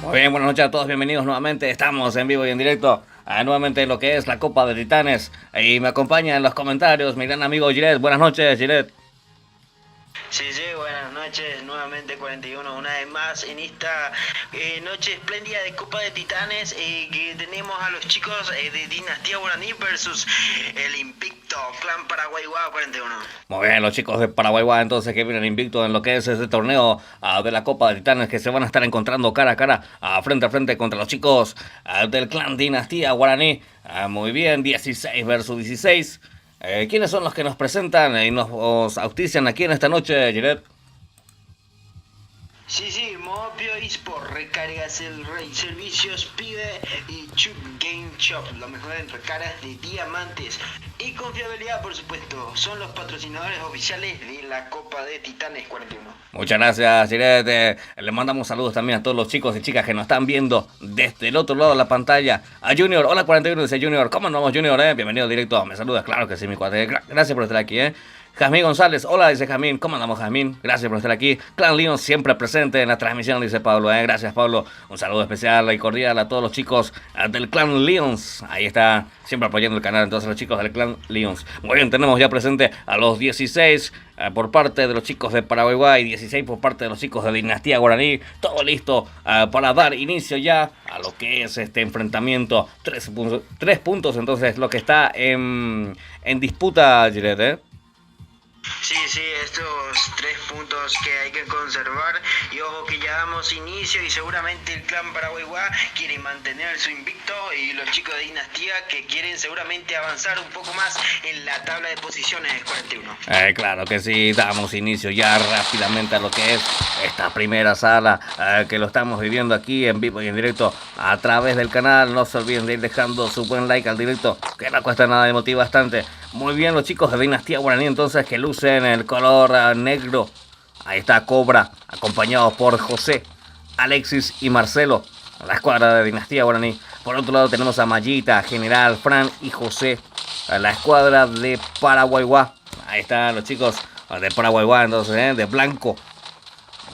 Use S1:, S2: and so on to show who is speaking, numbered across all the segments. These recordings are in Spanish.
S1: Muy bien, buenas noches a todos, bienvenidos nuevamente. Estamos en vivo y en directo nuevamente en lo que es la Copa de Titanes. Y me acompaña en los comentarios mi gran amigo Gilet. Buenas noches, Gilet.
S2: Sí, buenas noches, nuevamente 41, una vez más en esta noche espléndida de Copa de Titanes, que tenemos a los chicos de Dinastía Guaraní versus el invicto Clan Paraguay-Guá 41.
S1: Muy bien, los chicos de Paraguay-Guá entonces que vienen invictos en lo que es este torneo de la Copa de Titanes, que se van a estar encontrando cara a cara, frente a frente contra los chicos del Clan Dinastía Guaraní. Muy bien, 16 versus 16. ¿Quiénes son los que nos presentan y nos auspician aquí en esta noche, Gilet?
S2: Sí, Mopio eSport, recargas el rey, servicios Pibe y Chub Game Shop, lo mejor en recargas de diamantes y confiabilidad, por supuesto, son los patrocinadores oficiales de la Copa de Titanes 41.
S1: Muchas gracias, Gilet. Le mandamos saludos también a todos los chicos y chicas que nos están viendo desde el otro lado de la pantalla. A Junior, hola 41, dice Junior, ¿cómo andamos, Junior? Bienvenido directo, me saludas, claro que sí, mi cuate, gracias por estar aquí, Jazmín González, hola, dice Jazmín, ¿cómo andamos, Jazmín? Gracias por estar aquí. Clan Leon siempre presente en la transmisión, dice Pablo, Gracias, Pablo. Un saludo especial y cordial a todos los chicos del Clan Leons. Ahí está, siempre apoyando el canal, entonces los chicos del Clan Leons. Muy bien, tenemos ya presente a los 16 por parte de los chicos de Paraguay y 16 por parte de los chicos de Dinastía Guaraní. Todo listo para dar inicio ya a lo que es este enfrentamiento. 3 puntos, entonces, lo que está en disputa, Gilet,
S2: Sí, estos 3 puntos que hay que conservar, y ojo que ya damos inicio y seguramente el Clan Paraguay-Guá quiere mantener su invicto y los chicos de Dinastía que quieren seguramente avanzar un poco más en la tabla de posiciones 41.
S1: Claro que sí, damos inicio ya rápidamente a lo que es esta primera sala que lo estamos viviendo aquí en vivo y en directo a través del canal. No se olviden de ir dejando su buen like al directo, que no cuesta nada y motiva bastante. Muy bien, los chicos de Dinastía Guaraní entonces que lucen el color negro. Ahí está Cobra, acompañados por José, Alexis y Marcelo, la escuadra de Dinastía Guaraní. Por otro lado tenemos a Mallita, General, Fran y José, la escuadra de Paraguay-Guá. Ahí están los chicos de Paraguay-Guá entonces, de blanco.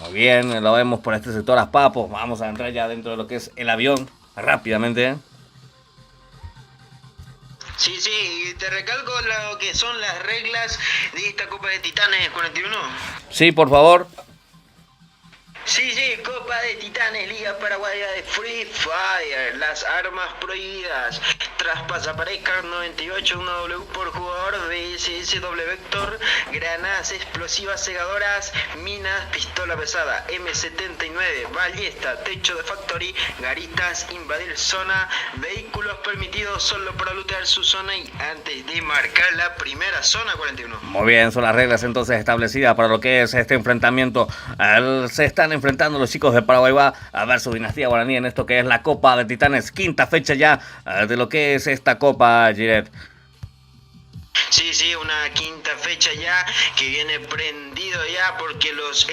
S1: Muy bien, lo vemos por este sector a Papo. Vamos a entrar ya dentro de lo que es el avión rápidamente,
S2: Sí, y te recalco lo que son las reglas de esta Copa de Titanes 41.
S1: Sí, por favor.
S2: Sí, Copa de Titanes, Liga Paraguaya de Free Fire, las armas prohibidas, traspasa para Scar 98, 1W por jugador, BSS doble vector, granadas explosivas cegadoras, minas, pistola pesada, M79, ballesta, techo de factory, garitas, invadir zona, vehículos permitidos solo para lootear su zona y antes de marcar la primera zona 41.
S1: Muy bien, son las reglas entonces establecidas para lo que es este enfrentamiento. Se están enfrentando los chicos de Paraguay a ver su dinastía guaraní en esto que es la Copa de Titanes, quinta fecha ya de lo que es esta Copa, Giret.
S2: Sí, una quinta fecha ya que viene prendido ya porque los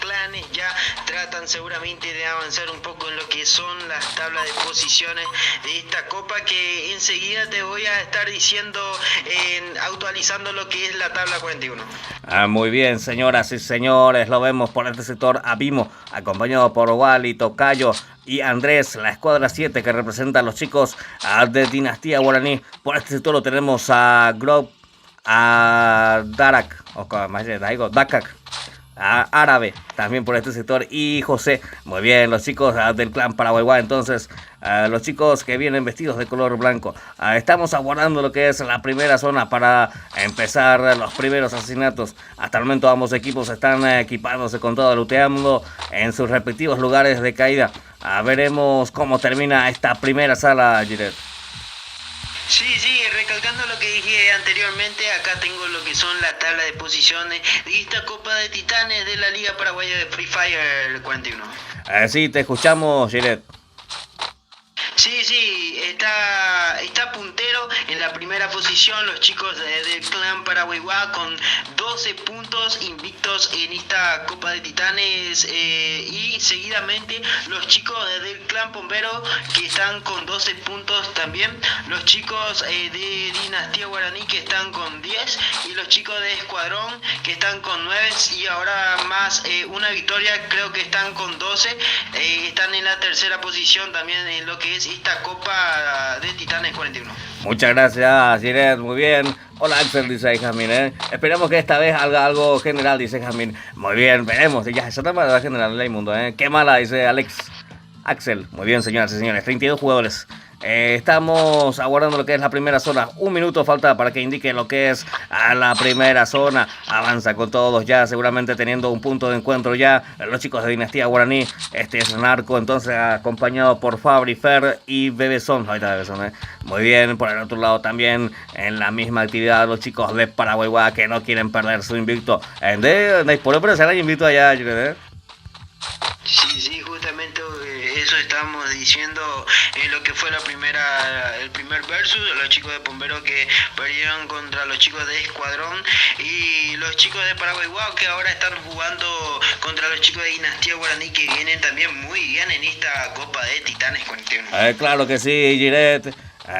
S2: clanes ya tratan seguramente de avanzar un poco en lo que son las tablas de posiciones de esta copa, que enseguida te voy a estar diciendo, actualizando lo que es la tabla 41.
S1: Muy bien, señoras y señores, lo vemos por este sector Abimo, acompañado por Wally, Tocayo y Andrés, la escuadra 7 que representa a los chicos de Dinastía Guaraní. Por este sector lo tenemos a Grob, a Darak, o más digo, Dakak, a Árabe, también por este sector, y José. Muy bien, los chicos del clan Paraguay, entonces, los chicos que vienen vestidos de color blanco. Estamos aguardando lo que es la primera zona para empezar los primeros asesinatos. Hasta el momento ambos equipos están equipándose con todo, looteando en sus respectivos lugares de caída. Veremos cómo termina esta primera sala, Giret.
S2: Sí, recalcando lo que dije anteriormente, acá tengo lo que son la tabla de posiciones de esta Copa de Titanes de la Liga Paraguaya de Free Fire 41.
S1: Sí, te escuchamos, Giret.
S2: Sí, está puntero en la primera posición los chicos del clan Paraguayguá con 12 puntos invictos en esta Copa de Titanes, y seguidamente los chicos del clan Pombero que están con 12 puntos también, los chicos de Dinastía Guaraní que están con 10 y los chicos de Escuadrón que están con 9 y ahora más una victoria, creo que están con 12, están en la tercera posición también en lo que es esta Copa de Titanes 41.
S1: Muchas gracias, Giret, muy bien. Hola Axel, dice Jasmine, Esperemos que esta vez haga algo general, dice Jasmine. Muy bien, veremos. Ya, esa etapa de la general del mundo, Qué mala, dice Alex. Axel, muy bien, señoras y señores, 32 jugadores. Estamos aguardando lo que es la primera zona. Un minuto falta para que indique lo que es a la primera zona. Avanza con todos ya, seguramente teniendo un punto de encuentro ya. Los chicos de Dinastía Guaraní. Este es Narco, entonces acompañado por Fabri, Fer y Bebezón. Ahí está Bebezón, Muy bien, por el otro lado también en la misma actividad los chicos de Paraguay que no quieren perder su invicto. Por eso será invicto allá,
S2: Sí, justamente eso estamos diciendo en lo que fue el primer versus, los chicos de Pombero que perdieron contra los chicos de Escuadrón y los chicos de Paraguay que ahora están jugando contra los chicos de Dinastía Guaraní que vienen también muy bien en esta Copa de Titanes 41.
S1: Claro que sí, Giret.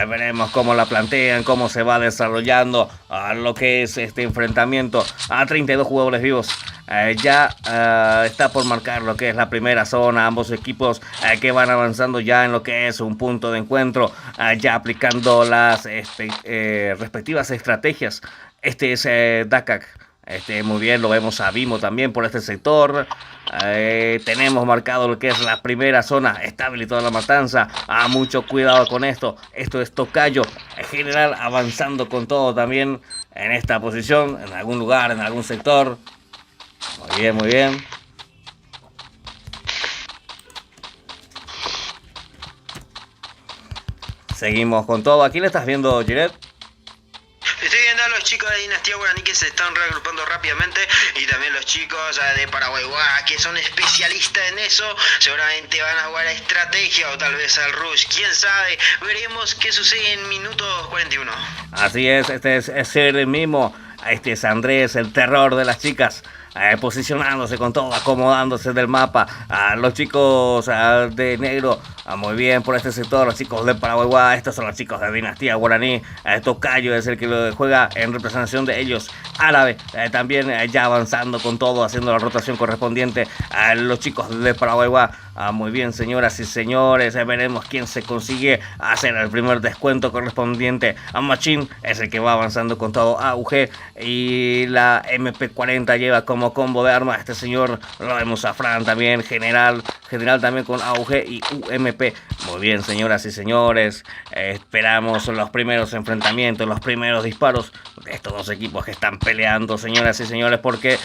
S1: Veremos cómo la plantean, cómo se va desarrollando lo que es este enfrentamiento a 32 jugadores vivos. Ya está por marcar lo que es la primera zona. Ambos equipos que van avanzando ya en lo que es un punto de encuentro, ya aplicando las respectivas estrategias. Este es Dakak. Muy bien, lo vemos a Vimo también por este sector. Tenemos marcado lo que es la primera zona. Está habilitada la matanza. Mucho cuidado con esto. Esto es Tocayo, general, avanzando con todo también en esta posición, en algún lugar, en algún sector. Muy bien. Seguimos con todo. ¿Aquí le estás viendo, Giret?
S2: Estoy viendo a los chicos de Dinastía Guaraní que se están reagrupando rápidamente y también los chicos de Paraguay que son especialistas en eso. Seguramente van a jugar a estrategia o tal vez al rush. ¿Quién sabe? Veremos qué sucede en minutos 41.
S1: Así es, este es el mismo. Este es Andrés, el terror de las chicas. Posicionándose con todo, acomodándose del mapa. Los chicos de negro, muy bien por este sector. Los chicos de Paraguay, estos son los chicos de Dinastía Guaraní. Tocayo es el que lo juega en representación de ellos. Árabe también ya avanzando con todo, haciendo la rotación correspondiente. Los chicos de Paraguay, muy bien, señoras y señores. Veremos quién se consigue hacer el primer descuento correspondiente. Machín es el que va avanzando con todo. AUG y la MP40 lleva como como combo de arma. Este señor lo vemos a Fran también, general también con AUG y UMP. Muy bien, señoras y señores, esperamos los primeros enfrentamientos, los primeros disparos de estos dos equipos que están peleando, señoras y señores, porque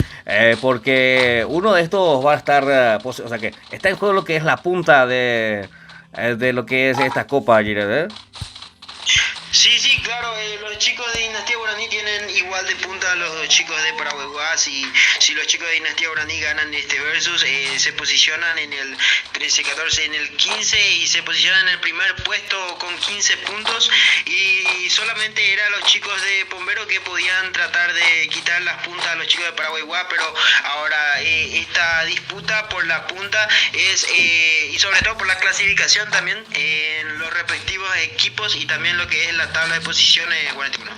S1: uno de estos va a estar, o sea que está en juego lo que es la punta de lo que es esta copa, Giret,
S2: Sí, claro, los chicos de Dinastía Guaraní tienen igual de punta a los chicos de Paraguay. Si los chicos de Dinastía Guaraní ganan este versus, se posicionan en el 13-14, en el 15 y se posicionan en el primer puesto con 15 puntos. Y solamente eran los chicos de Pombero que podían tratar de quitar las puntas a los chicos de Paraguay, pero ahora esta disputa por la punta es, y sobre todo por la clasificación también, en los respectivos equipos y también lo que es la tabla de posiciones 41.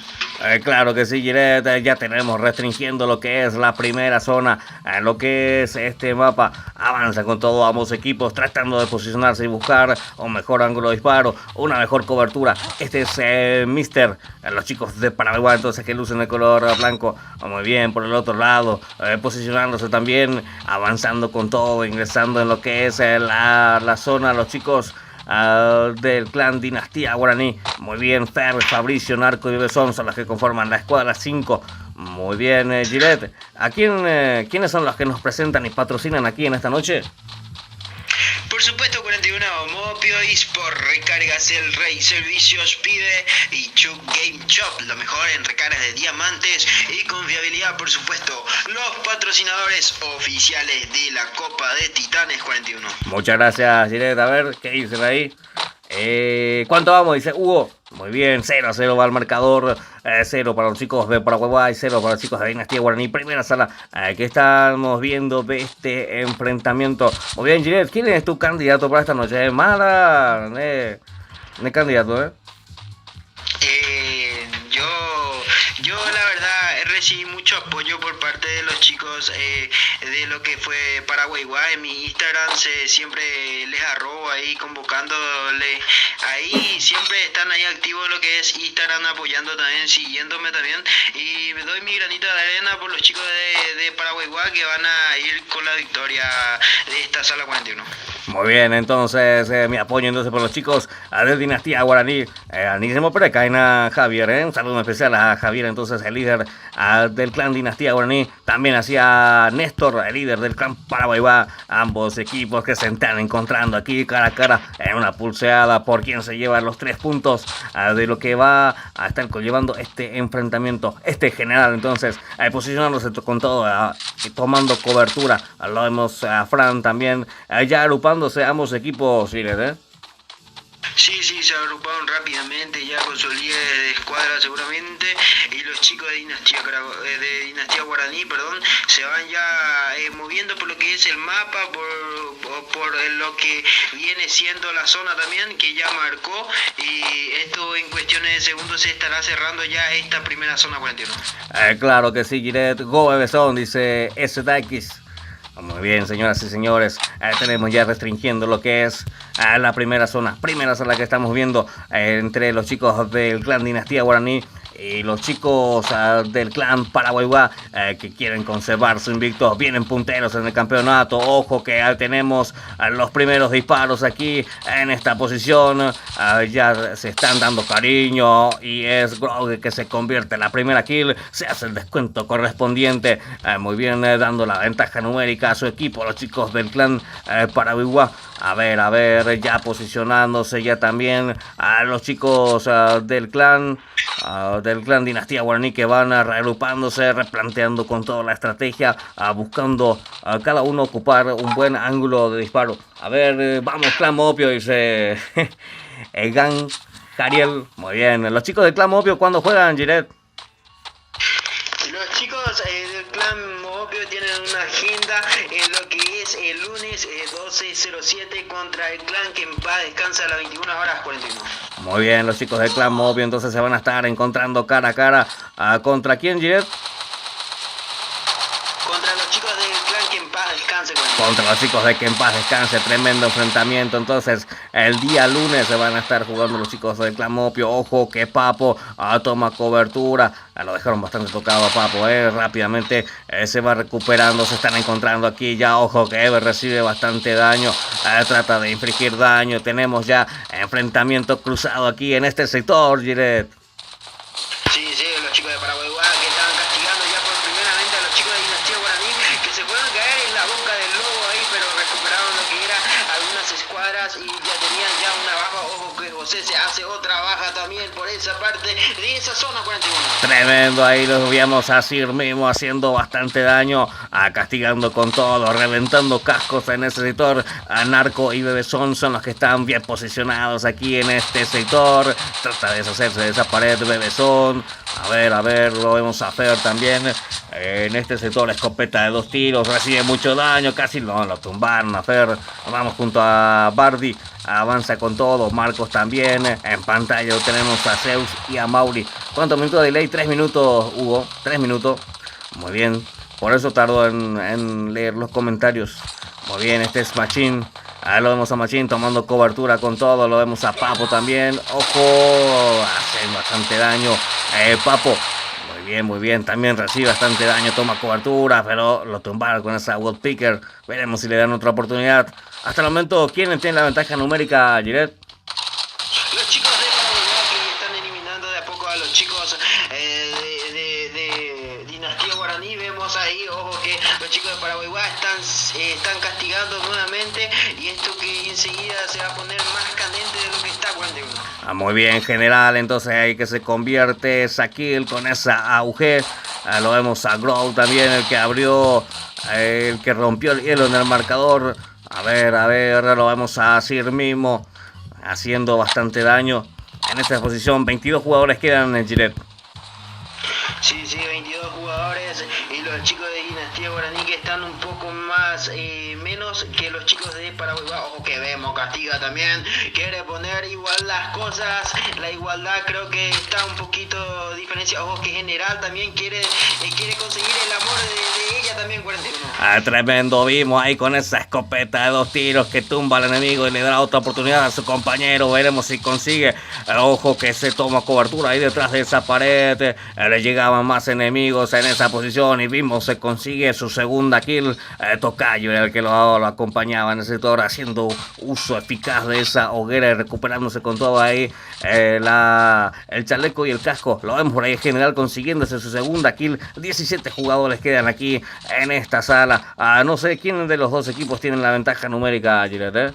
S1: Claro que sí, Giret, ya tenemos restringiendo lo que es la primera zona, lo que es este mapa. Avanza con todo ambos equipos tratando de posicionarse y buscar un mejor ángulo de disparo, una mejor cobertura. Este es Mister, los chicos de Paraguay entonces que lucen el color blanco. Muy bien, por el otro lado, posicionándose también, avanzando con todo, ingresando en lo que es la zona, los chicos del clan Dinastía Guaraní. Muy bien, Fer, Fabricio, Narco y Besón son los que conforman la escuadra 5. Muy bien, Giret. ¿Quiénes son los que nos presentan y patrocinan aquí en esta noche?
S2: Por supuesto, 41, Mopio Esport, Recargas El Rey, Servicios Pibe y Chuk Game Shop, lo mejor en recargas de diamantes y confiabilidad, por supuesto, los patrocinadores oficiales de la Copa de Titanes 41.
S1: Muchas gracias, Giret. A ver, ¿qué dicen ahí? ¿Cuánto vamos? Dice Hugo. Muy bien, 0-0 va el marcador. 0 para los chicos de Paraguay, 0 para los chicos de Dinastía Guaraní. Primera sala que estamos viendo de este enfrentamiento. Muy bien, Giret, ¿quién es tu candidato para esta noche? Mala de candidato,
S2: Yo la verdad recibí mucho apoyo por parte de los chicos de lo que fue Paraguay. En mi Instagram siempre les arrobo ahí convocándole. Ahí siempre están ahí activos lo que es Instagram, apoyando también, siguiéndome también. Y me doy mi granito de arena por los chicos de Paraguay que van a ir con la victoria de esta sala 41.
S1: Muy bien, entonces mi apoyo entonces por los chicos de Dinastía Guaraní. Anísimo Perecaina, Javier, un saludo especial a Javier, entonces el líder del clan Dinastía Guaraní. También hacia Néstor, el líder del clan Paraguay. Ambos equipos que se están encontrando aquí cara a cara en una pulseada por quien se lleva los 3 puntos de lo que va a estar llevando este enfrentamiento. Este general entonces posicionándose con todo, tomando cobertura. Lo vemos a Fran también ya agrupándose ambos equipos, Giret,
S2: Sí, se agruparon rápidamente ya con su líder de escuadra seguramente, y los chicos de Dinastía Guaraní, se van ya moviendo por lo que es el mapa, por lo que viene siendo la zona también que ya marcó, y esto en cuestiones de segundos se estará cerrando ya esta primera zona 41.
S1: Claro que sí, Giret. Go Bebezón, dice STX. Muy bien, señoras y señores, tenemos ya restringiendo lo que es la primera zona que estamos viendo entre los chicos del clan Dinastía Guaraní y los chicos del clan Paraguay que quieren conservar su invicto. Vienen punteros en el campeonato. Ojo que tenemos los primeros disparos aquí en esta posición. Ya se están dando cariño y es Grog que se convierte en la primera kill. Se hace el descuento correspondiente. Muy bien, dando la ventaja numérica a su equipo, los chicos del clan Paraguay. A ver, ya posicionándose ya también a los chicos del clan Dinastía Guaraní, que van reagrupándose, replanteando con toda la estrategia, buscando cada uno ocupar un buen ángulo de disparo. A ver, vamos, clan Mopio, dice Egan Jariel. Muy bien, los chicos del clan Mopio, ¿cuándo juegan, Giret?
S2: Los chicos del clan Mopio tienen una agenda en lo que es el lunes 12:07 contra el clan que en paz descansa a las 21:41.
S1: Muy bien, los chicos del clan Mopio entonces se van a estar encontrando cara a cara. ¿Contra quién, Giret?
S2: Contra los chicos del clan que en paz descanse.
S1: contra los chicos de Que en Paz Descanse. Tremendo enfrentamiento. Entonces, el día lunes se van a estar jugando los chicos del Clan Mopio. Ojo que Papo toma cobertura. Lo dejaron bastante tocado a Papo, rápidamente se va recuperando. Se están encontrando aquí ya. Ojo que Ever recibe bastante daño. Trata de infligir daño. Tenemos ya enfrentamiento cruzado aquí en este sector, Giret.
S2: Sí, los chicos de Paraguay que estaban castigando ya por primeramente a los chicos de Dinastía Guaraní, que se fueron a caer en la boca del lobo ahí, pero recuperaron lo que era algunas escuadras y ya tenían ya una baja. Ojo que José se hace otra baja también por esa parte de esa zona 41.
S1: Tremendo, ahí los veíamos a Sir mismo haciendo bastante daño, castigando con todo, reventando cascos en ese sector. Narco y Bebezón son los que están bien posicionados aquí en este sector. Trata de deshacerse de esa pared Bebezón. A ver, lo vemos a Fer también. En este sector, escopeta de 2 tiros, recibe mucho daño, casi no lo tumbaron a Fer. Vamos junto a Bardi, avanza con todo. Marcos también. En pantalla tenemos a Zeus y a Mauri. ¿Cuántos minutos de delay? 3 minutos, Hugo. 3 minutos. Muy bien. Por eso tardo en leer los comentarios. Muy bien, este es Machín. Ahí lo vemos a Machín tomando cobertura con todo. Lo vemos a Papo también. Ojo, hace bastante daño. Papo. Muy bien, también recibe bastante daño, toma cobertura, pero lo tumbaron con esa Woodpecker. Veremos si le dan otra oportunidad. Hasta el momento, ¿quién tiene la ventaja numérica, Giret?
S2: Los chicos de Paraguay que están eliminando de a poco a los chicos de Dinastía Guaraní. Vemos ahí, ojo que los chicos de Paraguay están castigando nuevamente, y esto que enseguida se va a poner más candente de lo que está 41.
S1: Muy bien, general, entonces ahí que se convierte Sakil con esa AUG. Lo vemos a Grow también, el que abrió, el que rompió el hielo en el marcador. A ver, lo vemos a Sir mismo haciendo bastante daño. En esta posición, 22 jugadores quedan en Gilet.
S2: Sí, 22 jugadores, y los chicos de Dinastía Guaraní que están un poco más, menos que los chicos de Paraguay. Ojo que vemos, castiga también, quiere poner igual las cosas, la igualdad creo que está un poquito diferencia. Ojo que General también quiere conseguir el amor de ella también, 41.
S1: Tremendo, vimos ahí con esa escopeta de 2 tiros que tumba al enemigo y le da otra oportunidad a su compañero. Veremos si consigue. Ojo que se toma cobertura ahí detrás de esa pared. Le llegaban más enemigos en esa posición y vimos se consigue su segunda kill. Tocayo era el que lo acompañaba en ese sector, haciendo uso eficaz de esa hoguera y recuperándose con todo ahí. El chaleco y el casco. Lo vemos por ahí, general consiguiéndose su segunda kill. 17 jugadores quedan aquí en esta sala. No sé quién de los dos equipos tiene la ventaja numérica, Gilet,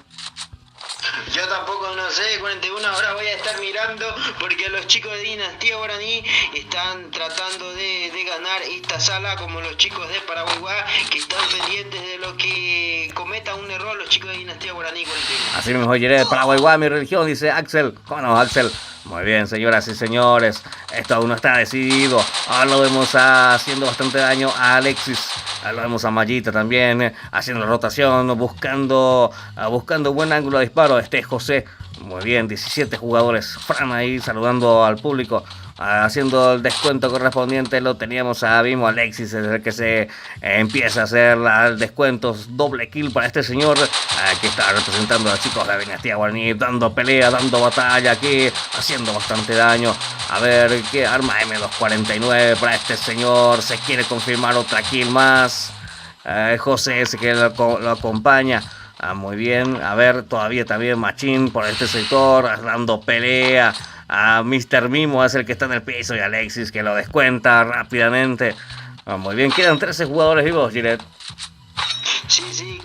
S2: Yo tampoco no sé, 41, ahora voy a estar mirando porque los chicos de Dinastía Guaraní están tratando de ganar esta sala, como los chicos de Paraguay que están pendientes de lo que cometa un error los chicos de Dinastía Guaraní, 41.
S1: Así mismo, Gilet, Paraguay, mi religión, dice Axel. ¿Cómo no, Axel? Muy bien, señoras y señores, esto aún no está decidido. Ahora lo vemos haciendo bastante daño a Alexis. Lo vemos a Mallita también, haciendo rotación, buscando buen ángulo de disparo. Este es José. Muy bien, 17 jugadores. Fran ahí saludando al público, haciendo el descuento correspondiente. Lo teníamos a Vimo. Alexis es el que se empieza a hacer el descuento. Doble kill para este señor que está representando a los chicos de la Dinastía Guaraní, dando pelea, dando batalla aquí, haciendo bastante daño. A ver qué arma M249 para este señor. Se quiere confirmar otra kill más. José es el que lo acompaña. Muy bien, a ver, todavía también Machín por este sector, dando pelea. Mr. Mimo es el que está en el piso, y Alexis que lo descuenta rápidamente. Muy bien, quedan 13 jugadores vivos, Gilet.
S2: Sí,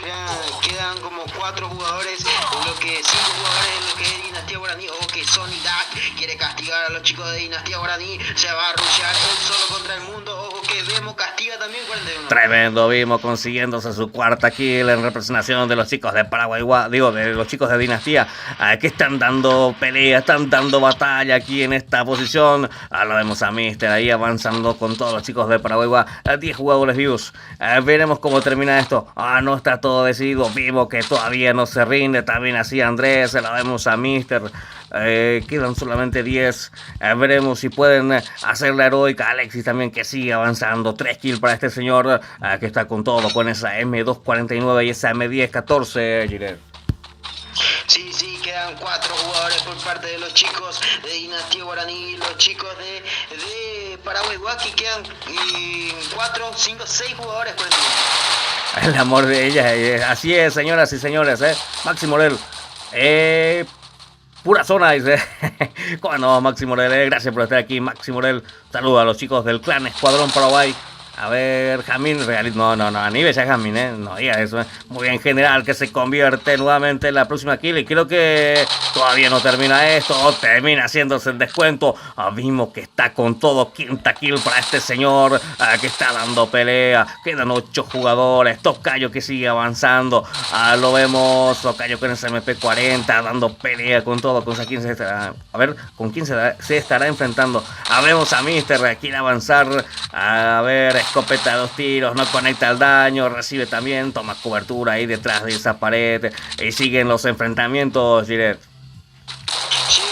S2: quedan como 4 jugadores, en lo que 5 jugadores en lo que es Dinastía Guaraní. O que Sony Duck quiere castigar a los chicos de Dinastía Guaraní, se va a rushear él solo contra el mundo. Ojo que Vemo castiga también 41.
S1: Tremendo, Vimo consiguiéndose su cuarta kill en representación de los chicos de Paraguay, de los chicos de Dinastía, que están dando pelea, están dando batalla aquí en esta posición. Lo vemos a Mister ahí avanzando con todos los chicos de Paraguay, 10 jugadores vivos. Veremos cómo termina esto. No está todo decidido. Vimo que todavía no se rinde. También así Andrés. La vemos a Mister Quedan solamente 10. Veremos si pueden hacer la heroica. Alexis también que sigue avanzando. 3 kills para este señor que está con todo, con esa M249 y esa M1014, Giret.
S2: Sí, quedan 4 jugadores por parte de los chicos de Dinastía Guaraní, los chicos de Paraguay Guaki, quedan 4, 5, 6 jugadores por encima.
S1: El amor de ella, así es, señoras y señores, Maxi Morel, pura zona, dice. ¿Cómo no, Maxi Morel? Gracias por estar aquí, Maxi Morel. Saludos a los chicos del clan Escuadrón Paraguay. A ver, Jamín, no, Aníbal ya Jamín, no diga eso, Muy bien, general, que se convierte nuevamente en la próxima kill. Y creo que todavía no termina esto, termina haciéndose el descuento. Vimos que está con todo, quinta kill para este señor que está dando pelea. Quedan 8 jugadores, Tocayo que sigue avanzando. Lo vemos, Tocayo con ese MP40, dando pelea con todo. ¿Con quién se estará? A ver, ¿con quién se estará enfrentando? Vemos a Mister, quiere avanzar. A ver, escopeta de 2 tiros, no conecta el daño, recibe también, toma cobertura ahí detrás de esa pared y siguen los enfrentamientos, Giret.
S2: Sí,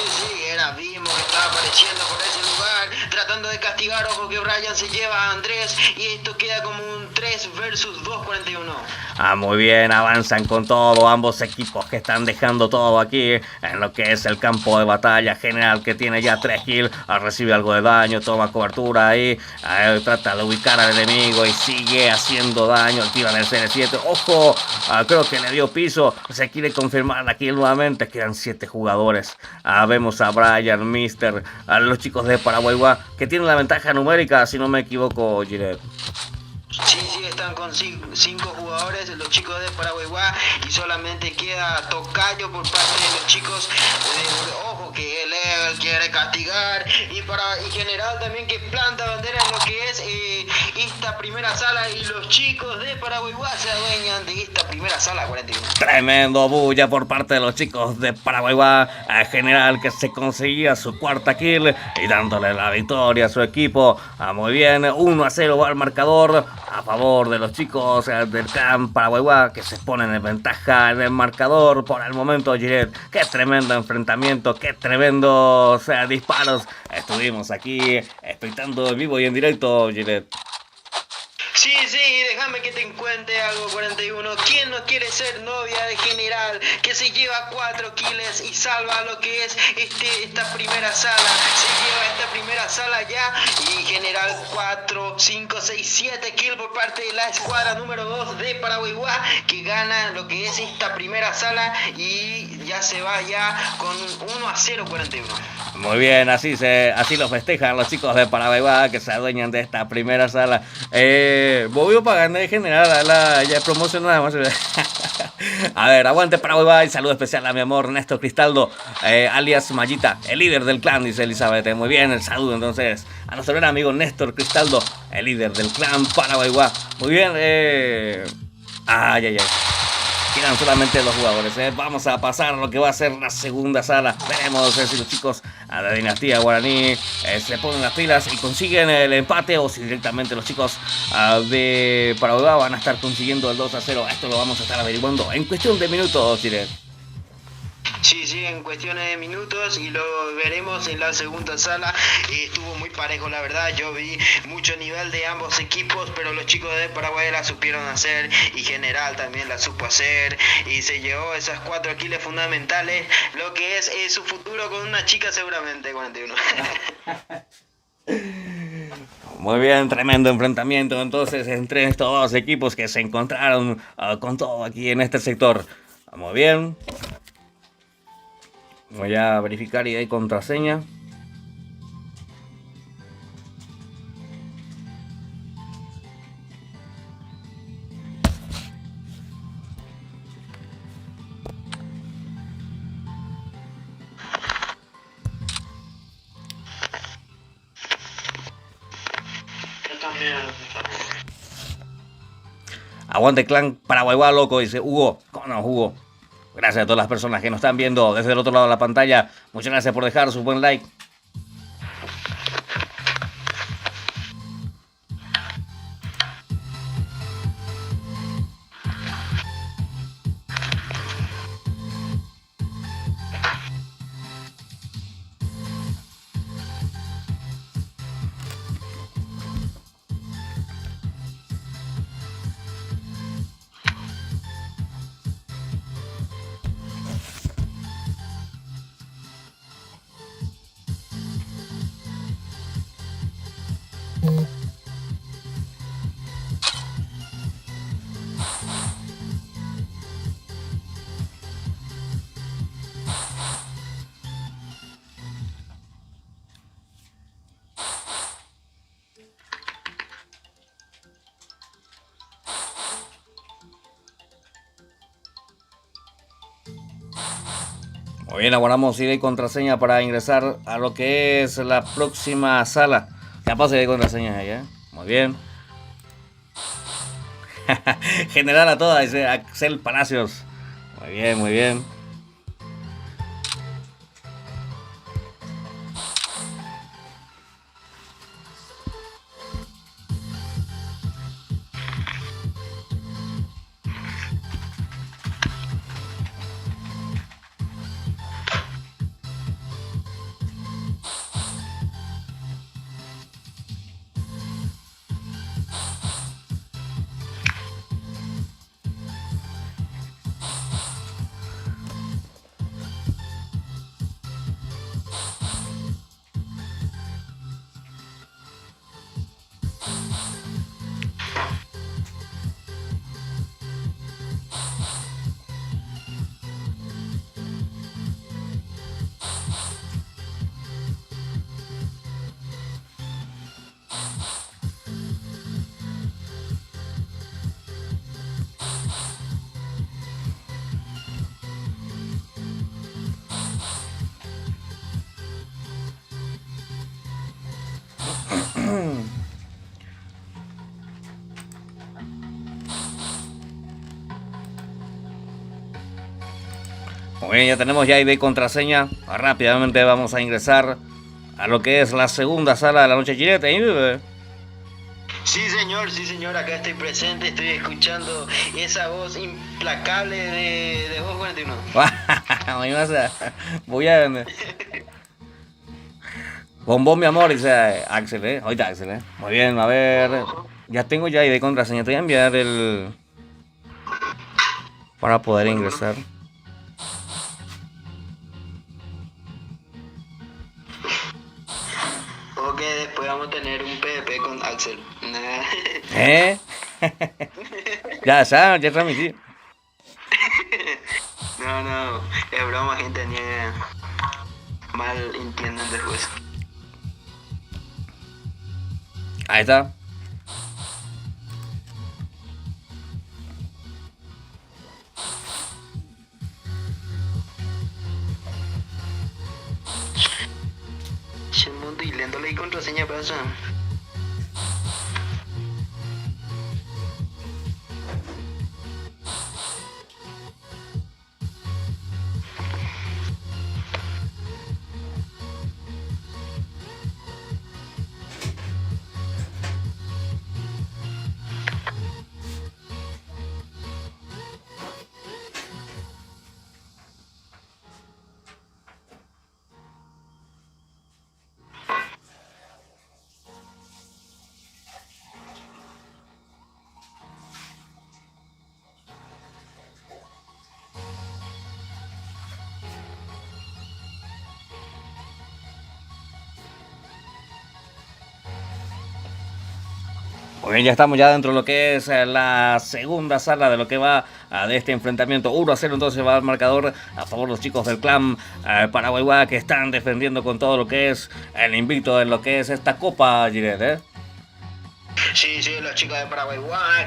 S2: vimos que estaba apareciendo por ese lugar, tratando de castigar. Ojo que Brian se lleva a Andrés y esto queda como un 3 versus 2:41.
S1: Muy bien, avanzan con todo ambos equipos que están dejando todo aquí en lo que es el campo de batalla. General que tiene ya 3 kills, recibe algo de daño, toma cobertura ahí, trata de ubicar al enemigo y sigue haciendo daño. Activa el CR7, ojo, creo que le dio piso, se quiere confirmar aquí nuevamente. Quedan 7 jugadores. Vemos a Brian, Mister, a los chicos de Paraguay que tienen la ventaja numérica, si no me equivoco, Giret.
S2: Sí, están con 5 jugadores los chicos de Paraguay y solamente queda Tocayo por parte de los chicos ojo que él quiere castigar y general también que planta bandera en lo que es esta primera sala y los chicos de Paraguay se adueñan de esta primera sala 41.
S1: Tremendo bulla por parte de los chicos de Paraguay a general que se conseguía su cuarta kill y dándole la victoria a su equipo. Muy bien, 1-0 va el marcador a favor de los chicos del clan Paraguay que se ponen en ventaja en el marcador por el momento, Giret. Qué tremendo enfrentamiento, qué tremendos disparos. Estuvimos aquí expectando en vivo y en directo, Giret.
S2: Sí, déjame que te cuente algo 41. ¿Quién no quiere ser novia de general que se lleva 4 kills y salva lo que es esta primera sala? Se lleva esta primera sala ya y general 4, 5, 6, 7 kills por parte de la escuadra número 2 de Paraguay que gana lo que es esta primera sala y ya se va ya con 1-0 41.
S1: Muy bien, así lo festejan los chicos de Paraguay que se adueñan de esta primera sala. Bobio Paganda de general, ya promoción nada más. A ver, aguante Paraguay, saludo especial a mi amor Néstor Cristaldo, alias Mayita, el líder del clan, dice Elizabeth. Muy bien, el saludo entonces a nuestro gran amigo Néstor Cristaldo, el líder del clan Paraguay. Muy bien, quedan solamente 2 jugadores. Vamos a pasar a lo que va a ser la segunda sala. Veremos si los chicos a la Dinastía Guaraní se ponen las pilas y consiguen el empate o si directamente los chicos de Paraguay van a estar consiguiendo el 2-0. Esto lo vamos a estar averiguando en cuestión de minutos, Giret.
S2: Sí, en cuestiones de minutos y lo veremos en la segunda sala. Estuvo muy parejo, la verdad. Yo vi mucho nivel de ambos equipos, pero los chicos de Paraguay la supieron hacer y general también la supo hacer y se llevó esas 4 kills fundamentales, lo que es su futuro con una chica seguramente 41.
S1: Muy bien, tremendo enfrentamiento entonces entre estos 2 equipos que se encontraron con todo aquí en este sector. Muy bien. Voy a verificar y hay contraseña. Aguante clan Paraguay, loco, dice Hugo. ¿Cómo no, Hugo? Gracias a todas las personas que nos están viendo desde el otro lado de la pantalla. Muchas gracias por dejar su buen like. Muy bien, aguardamos ID y contraseña para ingresar a lo que es la próxima sala. Ya pasa ID y contraseña ahí, ¿eh? Muy bien. General a toda, dice Axel Palacios. Muy bien, muy bien. Muy bien, ya tenemos ya ID y contraseña. Rápidamente vamos a ingresar a lo que es la segunda sala de la noche Ginette.
S2: Sí, señor, acá estoy presente, estoy escuchando esa voz implacable de Voz 41.
S1: Voy a... Bombón, mi amor, dice Axel, ¿eh? Ahorita Axel, ¿eh? Muy bien, a ver. Ya tengo ya ID y contraseña. Te voy a enviar el... para poder ingresar.
S2: Ok, después vamos a tener un PvP con Axel.
S1: ¿Eh? ya transmití.
S2: No, es broma, gente, ni mal entienden después.
S1: Ahí está.
S2: Che, mundo y léndole y contraseña pasa.
S1: Muy bien, ya estamos ya dentro de lo que es la segunda sala de lo que va de este enfrentamiento. 1-0, entonces va el marcador a favor de los chicos del clan Paraguay que están defendiendo con todo lo que es el invicto en lo que es esta Copa, Giret, ¿eh?
S2: Sí, los chicos de Paraguay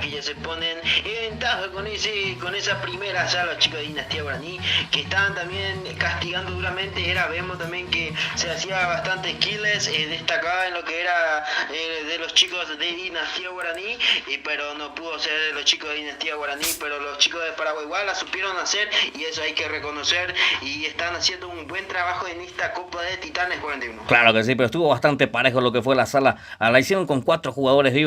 S2: que ya se ponen en ventaja con esa primera sala, los chicos de Dinastía Guaraní, que estaban también castigando duramente. Vemos también que se hacía bastantes kills, destacaba en lo que era de los chicos de Dinastía Guaraní, pero no pudo ser de los chicos de Dinastía Guaraní, pero los chicos de Paraguay la supieron hacer, y eso hay que reconocer, y están haciendo un buen trabajo en esta Copa de Titanes 41.
S1: Claro que sí, pero estuvo bastante parejo lo que fue la sala. La hicieron con 4 jugadores vivos.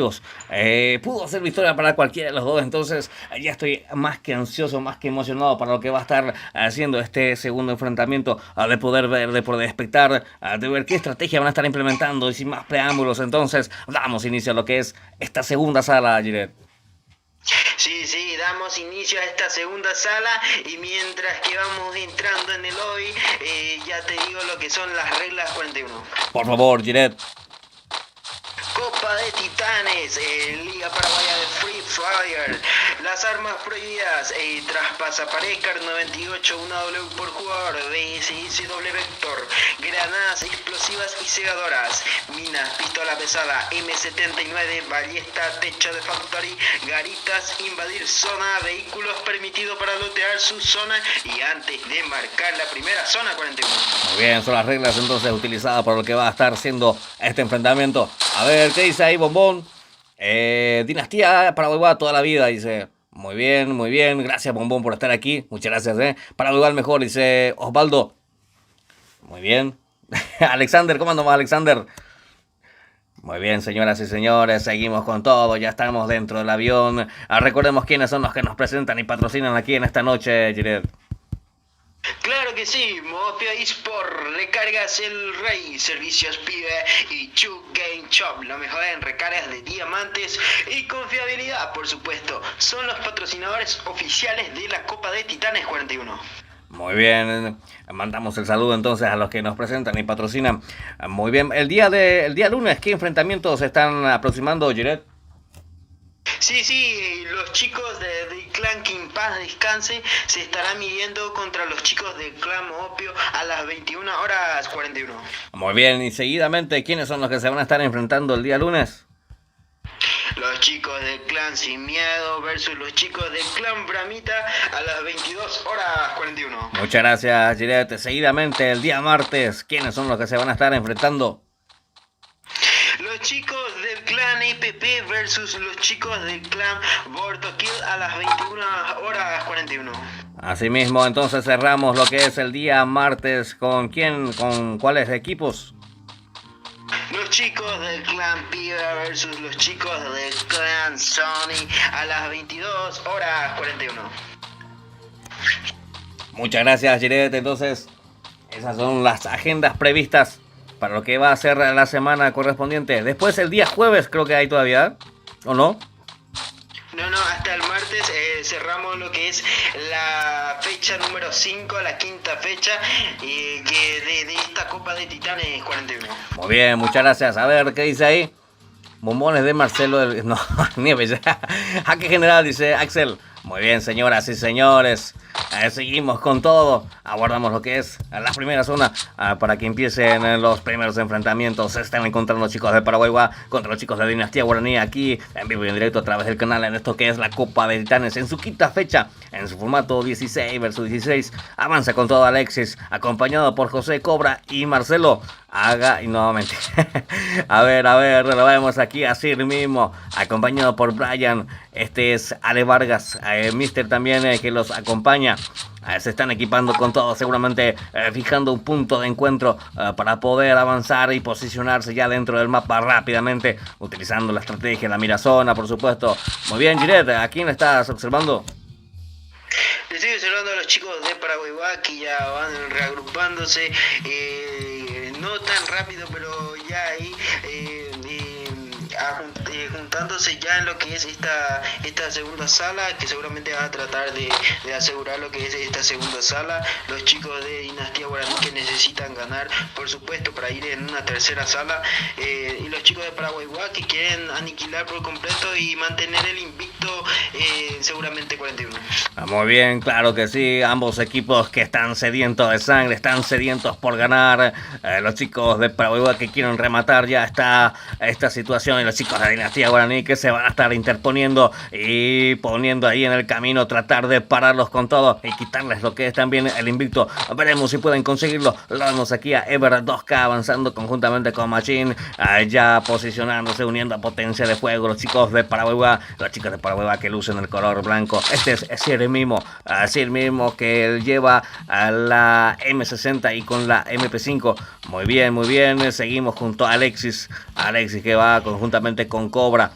S1: Pudo ser victoria para cualquiera de los dos, entonces ya estoy más que ansioso, más que emocionado para lo que va a estar haciendo este segundo enfrentamiento, de poder ver, de poder expectar, de ver qué estrategia van a estar implementando, y sin más preámbulos, entonces damos inicio a lo que es esta segunda sala, Giret.
S2: Sí, damos inicio a esta segunda sala, y mientras que vamos entrando en el lobby, ya te digo lo que son las reglas 41.
S1: Por favor, Giret.
S2: Copa de Titanes, Liga Paraguaya de Free Fire, las armas prohibidas, traspasa Parecar 98, 1W por jugador, BSSW Vector, granadas explosivas y cegadoras, minas, pistola pesada, M79, ballesta, techo de factory, garitas, invadir zona, vehículos permitidos para lootear su zona y antes de marcar la primera zona 41.
S1: Muy bien, son las reglas entonces utilizadas para lo que va a estar siendo este enfrentamiento. A ver, ¿qué dice ahí, Bombón? Dinastía Paraguay toda la vida, dice. Muy bien, gracias, Bombón, por estar aquí. Muchas gracias, Paraguay mejor, dice Osvaldo. Muy bien. Alexander, ¿cómo andamos, Alexander? Muy bien, señoras y señores, seguimos con todo, ya estamos dentro del avión. Recordemos quiénes son los que nos presentan y patrocinan aquí en esta noche, Giret.
S2: Claro que sí, Mopio eSport, recargas el rey, servicios pibe y Chu Game Shop, lo mejor en recargas de diamantes y confiabilidad, por supuesto, son los patrocinadores oficiales de la Copa de Titanes 41.
S1: Muy bien, mandamos el saludo entonces a los que nos presentan y patrocinan. Muy bien, el día lunes, ¿qué enfrentamientos se están aproximando, Giret?
S2: Sí, los chicos del clan que en paz descanse se estarán midiendo contra los chicos del clan Opio a las 21:41.
S1: Muy bien, y seguidamente, ¿quiénes son los que se van a estar enfrentando el día lunes?
S2: Los chicos del clan Sin Miedo versus los chicos del clan Bramita a las 22:41.
S1: Muchas gracias, Giret. Seguidamente, el día martes, ¿quiénes son los que se van a estar enfrentando?
S2: Los chicos del clan EPP versus los chicos del clan Bortokill a las 21:41.
S1: Asimismo, entonces cerramos lo que es el día martes. ¿Con quién? ¿Con cuáles equipos?
S2: Los chicos del clan Piba versus los chicos del clan Sony a las 22:41.
S1: Muchas gracias, Giret. Entonces, esas son las agendas previstas para lo que va a ser la semana correspondiente. Después, el día jueves, creo que hay todavía, ¿o no?
S2: No, hasta el martes cerramos lo que es la fecha número 5, la quinta fecha de esta Copa de Titanes 41.
S1: Muy bien, muchas gracias. A ver, ¿qué dice ahí? Bombones de Marcelo. No, Nieves. Jaque general, dice Axel. Muy bien, señoras y señores. Seguimos con todo. Aguardamos lo que es la primera zona para que empiecen los primeros enfrentamientos. Se están encontrando los chicos de Paraguay contra los chicos de Dinastía Guaraní aquí en vivo y en directo a través del canal en esto que es la Copa de Titanes en su quinta fecha, en su formato 16 versus 16. Avanza con todo Alexis, acompañado por José Cobra y Marcelo. Y nuevamente. a ver, lo vemos aquí así mismo, acompañado por Brian. Este es Ale Vargas, Mister también que los acompaña. Se están equipando con todo, seguramente fijando un punto de encuentro para poder avanzar y posicionarse ya dentro del mapa rápidamente, utilizando la estrategia, la mirazona, por supuesto. Muy bien, Giret, ¿a quién estás observando?
S2: Estoy observando a los chicos de Paraguay que ya van reagrupándose, no tan rápido, pero ya ahí juntándose ya en lo que es esta segunda sala, que seguramente van a tratar de asegurar lo que es esta segunda sala. Los chicos de Dinastía Guaraní que necesitan ganar, por supuesto, para ir en una tercera sala, y los chicos de Paraguay que quieren aniquilar por completo y mantener el invicto, seguramente 41.
S1: Muy bien, claro que sí, ambos equipos que están sedientos de sangre, están sedientos por ganar. Los chicos de Paraguay que quieren rematar ya esta situación, y los chicos de Dinastía Guaraní que se van a estar interponiendo y poniendo ahí en el camino, tratar de pararlos con todo y quitarles lo que es también el invicto. Veremos si pueden conseguirlo. Lo vemos aquí a Ever 2K avanzando conjuntamente con Machine, ya posicionándose, uniendo a potencia de fuego. Los chicos de Paraguay, que lucen el color blanco. Este es Sir mismo que lleva a la M60 y con la MP5. Muy bien, seguimos junto a Alexis que va conjuntamente con Cobra.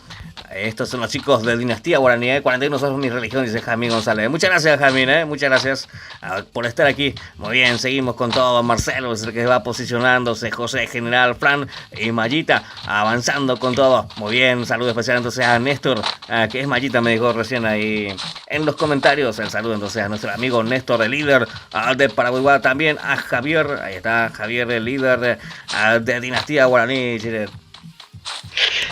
S1: Estos son los chicos de Dinastía Guaraní, 41 son mi religión, dice Jamín González. Muchas gracias, Jamín, muchas gracias por estar aquí. Muy bien, seguimos con todo. Marcelo es el que va posicionándose, José, General, Fran y Mayita avanzando con todo. Muy bien, saludo especial entonces a Néstor, que es Mayita, me dijo recién ahí en los comentarios. El saludo entonces a nuestro amigo Néstor, el líder de Paraguay, también a Javier, ahí está Javier, el líder de Dinastía Guaraní, Chile.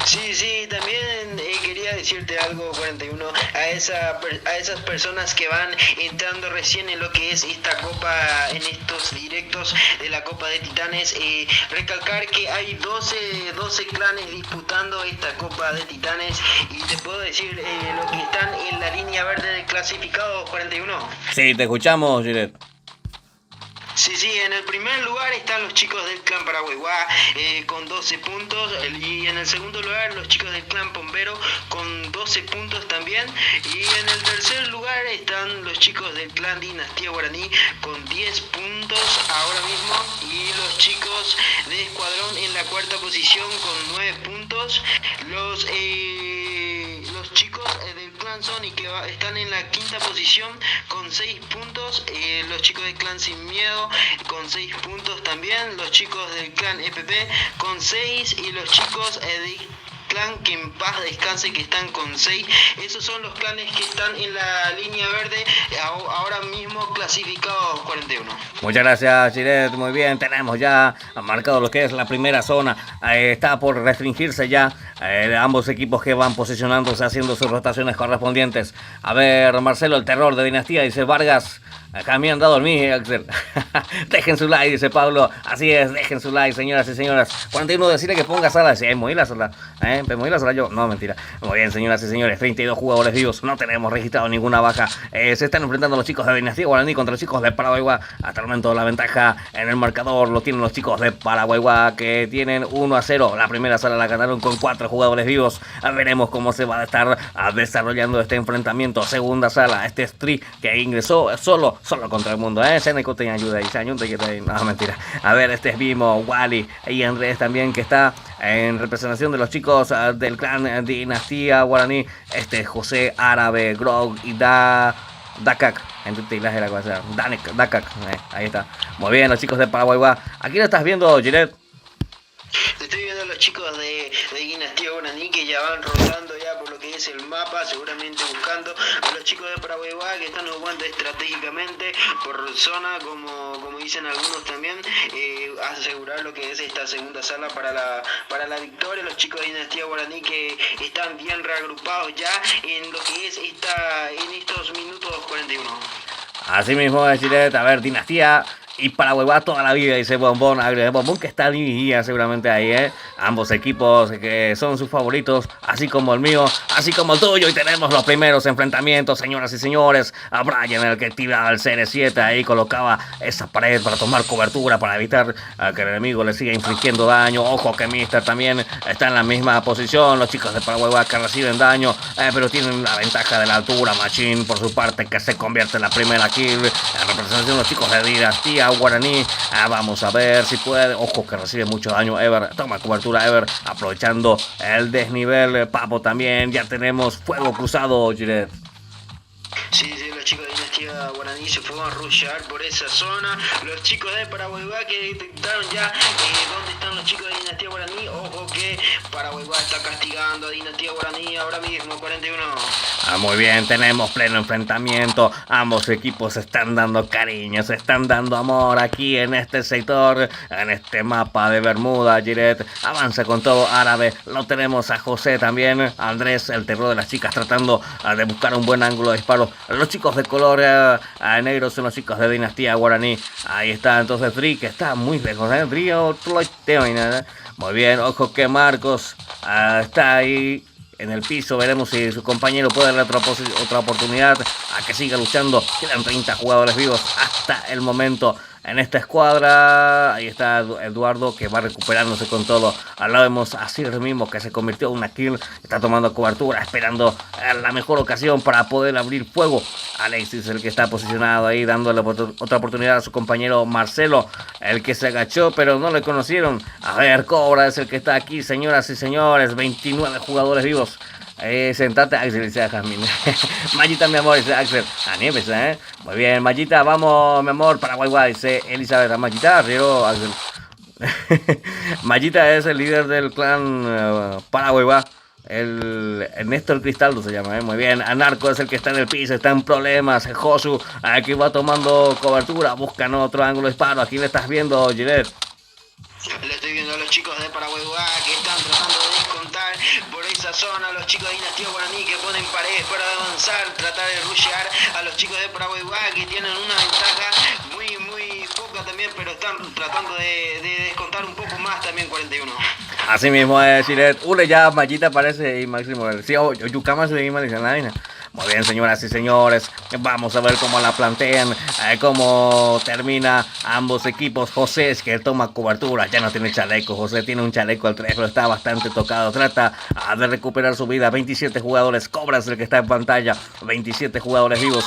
S2: Sí, también quería decirte algo, 41, a esas personas que van entrando recién en lo que es esta copa, en estos directos de la Copa de Titanes, recalcar que hay 12 clanes disputando esta Copa de Titanes, y te puedo decir lo que están en la línea verde de clasificados, 41.
S1: Sí, te escuchamos, Gilet.
S2: Sí, en el primer lugar están los chicos del clan Paraguayguá con 12 puntos, y en el segundo lugar los chicos del clan Pombero con 12 puntos también, y en el tercer lugar están los chicos del clan Dinastía Guaraní con 10 puntos ahora mismo, y los chicos de Escuadrón en la cuarta posición con 9 puntos, los chicos del clan Sony que están en la quinta posición con 6 puntos, los chicos del clan Sin Miedo con 6 puntos también, los chicos del clan EPP con 6, y los chicos de clan Que en Paz Descanse que están con 6. Esos son los clanes que están en la línea verde ahora mismo clasificados, 41.
S1: Muchas gracias, Gilet. Muy bien, tenemos ya marcado lo que es la primera zona. Está por restringirse ya ambos equipos que van posicionándose, haciendo sus rotaciones correspondientes. A ver, Marcelo, el terror de Dinastía, dice Vargas. Acá me han dado dormir, Axel. Dejen su like, dice Pablo. Así es, dejen su like, señoras y señores. 41, decirle que ponga sala. Sí, muy la sala. ¿Muy la sala yo? No, mentira. Muy bien, señoras y señores. 32 jugadores vivos. No tenemos registrado ninguna baja. Se están enfrentando los chicos de Dinastía Guaraní contra los chicos de Paraguayguá. Hasta el momento la ventaja en el marcador lo tienen los chicos de Paraguayguá, que tienen 1-0. La primera sala la ganaron con 4 jugadores vivos. Veremos cómo se va a estar desarrollando este enfrentamiento. Segunda sala, este Street que ingresó solo contra el mundo, Seneco te ayuda y no, mentira. A ver, este es Vimo, Wally y Andrés también, que está en representación de los chicos del clan Dinastía Guaraní. Este es José, Árabe, Grog y Dakak. Dakak, ahí está. Muy bien, los chicos de Paraguay. Aquí lo estás viendo, Gilet.
S2: Estoy viendo a los chicos de Dinastía Guaraní que ya van rotando ya por lo que es el mapa, seguramente buscando a los chicos de Paraguayguá, que están jugando estratégicamente por zona, como dicen algunos también, asegurar lo que es esta segunda sala para la victoria. Los chicos de Dinastía Guaraní que están bien reagrupados ya en lo que es en estos minutos 41.
S1: Así mismo, Gilet. A ver, Dinastía y Paraguay toda la vida, dice Bombón. Bombón que está dirigida seguramente ahí, ambos equipos que son sus favoritos, así como el mío, así como el tuyo. Y tenemos los primeros enfrentamientos, señoras y señores. A Brian, el que tira al CR7, ahí colocaba esa pared para tomar cobertura, para evitar que el enemigo le siga infligiendo daño. Ojo que Mister también está en la misma posición. Los chicos de Paraguay que reciben daño, pero tienen la ventaja de la altura. Machine, por su parte, que se convierte en la primera kill. En representación de los chicos de Dinastía Guaraní. Vamos a ver si puede. Ojo que recibe mucho daño Ever. Toma cobertura Ever, aprovechando el desnivel. Papo también. Ya tenemos fuego cruzado, Gilet.
S2: Sí, los chicos de Dinastía Guaraní se fueron a rushear por esa zona. Los chicos de Paraguayguá que detectaron ya dónde están los chicos de Dinastía Guaraní. Ojo que Paraguayguá está castigando a Dinastía Guaraní ahora mismo, 41.
S1: Muy bien, tenemos pleno enfrentamiento. Ambos equipos se están dando cariño, se están dando amor aquí en este sector, en este mapa de Bermuda. Gilet avanza con todo. Árabe, lo tenemos a José también. Andrés, el terror de las chicas, tratando de buscar un buen ángulo de disparo. Los chicos de color negro son los chicos de Dinastía Guaraní. Ahí está entonces Dri, que está muy lejos, Muy bien, ojo que Marcos está ahí en el piso. Veremos si su compañero puede darle otra oportunidad a que siga luchando. Quedan 30 jugadores vivos hasta el momento en esta escuadra. Ahí está Eduardo, que va recuperándose con todo. Al lado vemos a Sir mismo, que se convirtió en una kill. Está tomando cobertura, esperando la mejor ocasión para poder abrir fuego. Alexis, el que está posicionado ahí, dándole otra oportunidad a su compañero Marcelo, el que se agachó, pero no le conocieron. A ver, Cobra es el que está aquí, señoras y señores. 29 jugadores vivos. Sentate, Axel, dice Jasmine. Mayita, mi amor, dice Axel. Nieves, Muy bien, Mayita, vamos, mi amor, Paraguay, dice Elizabeth. Mayita, Río, Axel. Mayita es el líder del clan Paraguay. El Néstor Cristaldo se llama, Muy bien. Anarco es el que está en el piso, está en problemas. Josu, aquí va tomando cobertura, buscan otro ángulo de disparo. Aquí le estás viendo, Gilet.
S2: Le estoy viendo a los chicos de Paraguay que están tratando de descontar, esa zona los chicos de Dinastía Guaraní que ponen paredes para avanzar, tratar de rushear a los chicos de Paraguay que tienen una ventaja muy poca también, pero están tratando de descontar un poco más también 41.
S1: Así mismo es, Chilet. Ule ya, Mallita parece y Máximo. Sí, Yukama se ve mal, vaina. Muy bien, señoras y señores, vamos a ver cómo la plantean, cómo termina ambos equipos. José es que toma cobertura, ya no tiene chaleco. José tiene un chaleco al 3, pero está bastante tocado. Trata de recuperar su vida. 27 jugadores, Cobras el que está en pantalla. 27 jugadores vivos.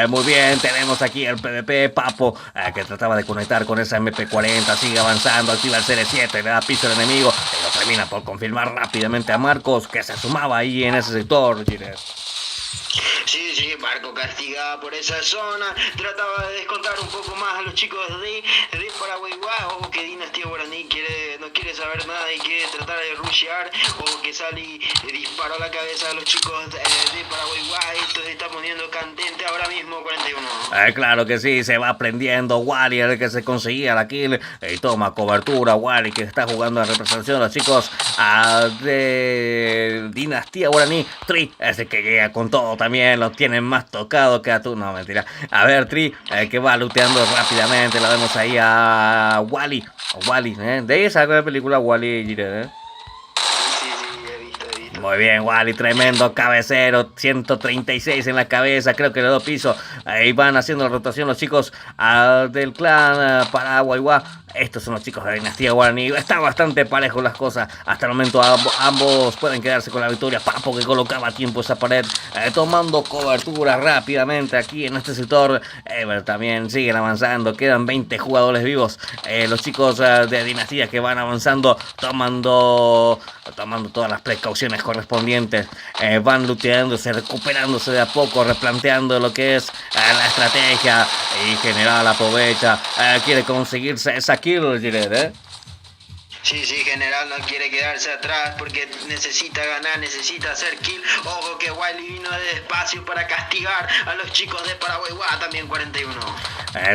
S1: Muy bien, tenemos aquí el PvP. Papo, que trataba de conectar con esa MP40. Sigue avanzando, activa el CR7, le da piso al enemigo. Y lo termina por confirmar rápidamente a Marcos, que se sumaba ahí en ese sector, Giret.
S2: Sí, Marco castigaba por esa zona, trataba de descontar un poco más a los chicos de Paraguay, o que Dinastía Guaraní no quiere saber nada y quiere tratar de rushear, o que sale y disparó a la cabeza a los chicos de Paraguay, esto se está poniendo candente ahora mismo 41.
S1: Claro que sí, se va prendiendo Wally, el que se conseguía la kill, y toma cobertura. Wally que está jugando en representación de los chicos de Dinastía Guaraní. Tri es el que llega con todo también, lo tienen más tocado que a tú, no mentira. A ver, Tri, que va looteando rápidamente, la vemos ahí a Wally, de ahí sacó la película Wally,
S2: Sí, he visto.
S1: Muy bien, Wally, tremendo cabecero, 136 en la cabeza, creo que le dio piso. Ahí van haciendo la rotación los chicos del clan Paraguay. Estos son los chicos de Dinastía Guaraní. Está bastante parejo las cosas. Hasta el momento ambos pueden quedarse con la victoria. Papo que colocaba a tiempo esa pared, tomando cobertura rápidamente aquí en este sector. Ever también siguen avanzando. Quedan 20 jugadores vivos. Los chicos de Dinastía que van avanzando, tomando todas las precauciones correspondientes. Van looteándose, recuperándose de a poco, replanteando lo que es la estrategia. Y General aprovecha, quiere conseguirse esa kill, Giret,
S2: Sí, General no quiere quedarse atrás porque necesita ganar, necesita hacer kill. Ojo que Wiley vino de espacio para castigar a los chicos de Paraguay, también 41.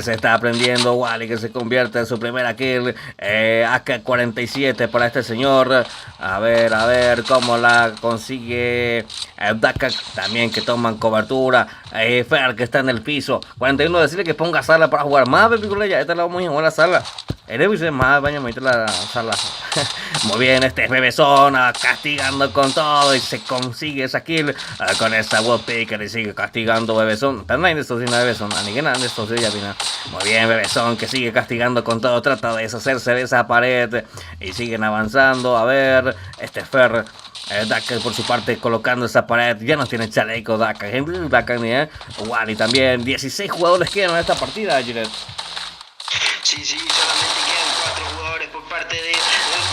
S1: Se está aprendiendo Wally, que se convierte en su primera kill. AK-47 para este señor. A ver cómo la consigue Daka, también que toman cobertura. Fer que está en el piso. 41, decirle que ponga sala para jugar más, película ya. Esta la vamos a llamar la sala. Eres dice más, vaya a meter la sala. Muy bien, este es Bebezón castigando con todo y se consigue esa kill con esa wallpicker y sigue castigando Bebezón. También esto sin Bebezón, de esto ya viene. Muy bien, Bebezón que sigue castigando con todo, trata de deshacerse de esa pared y siguen avanzando. A ver, este Fer. Daka por su parte colocando esa pared, ya no tiene chaleco Daka, Wally también. 16 jugadores quedan en esta partida, Giret.
S2: Sí, solamente quedan 4 jugadores por parte del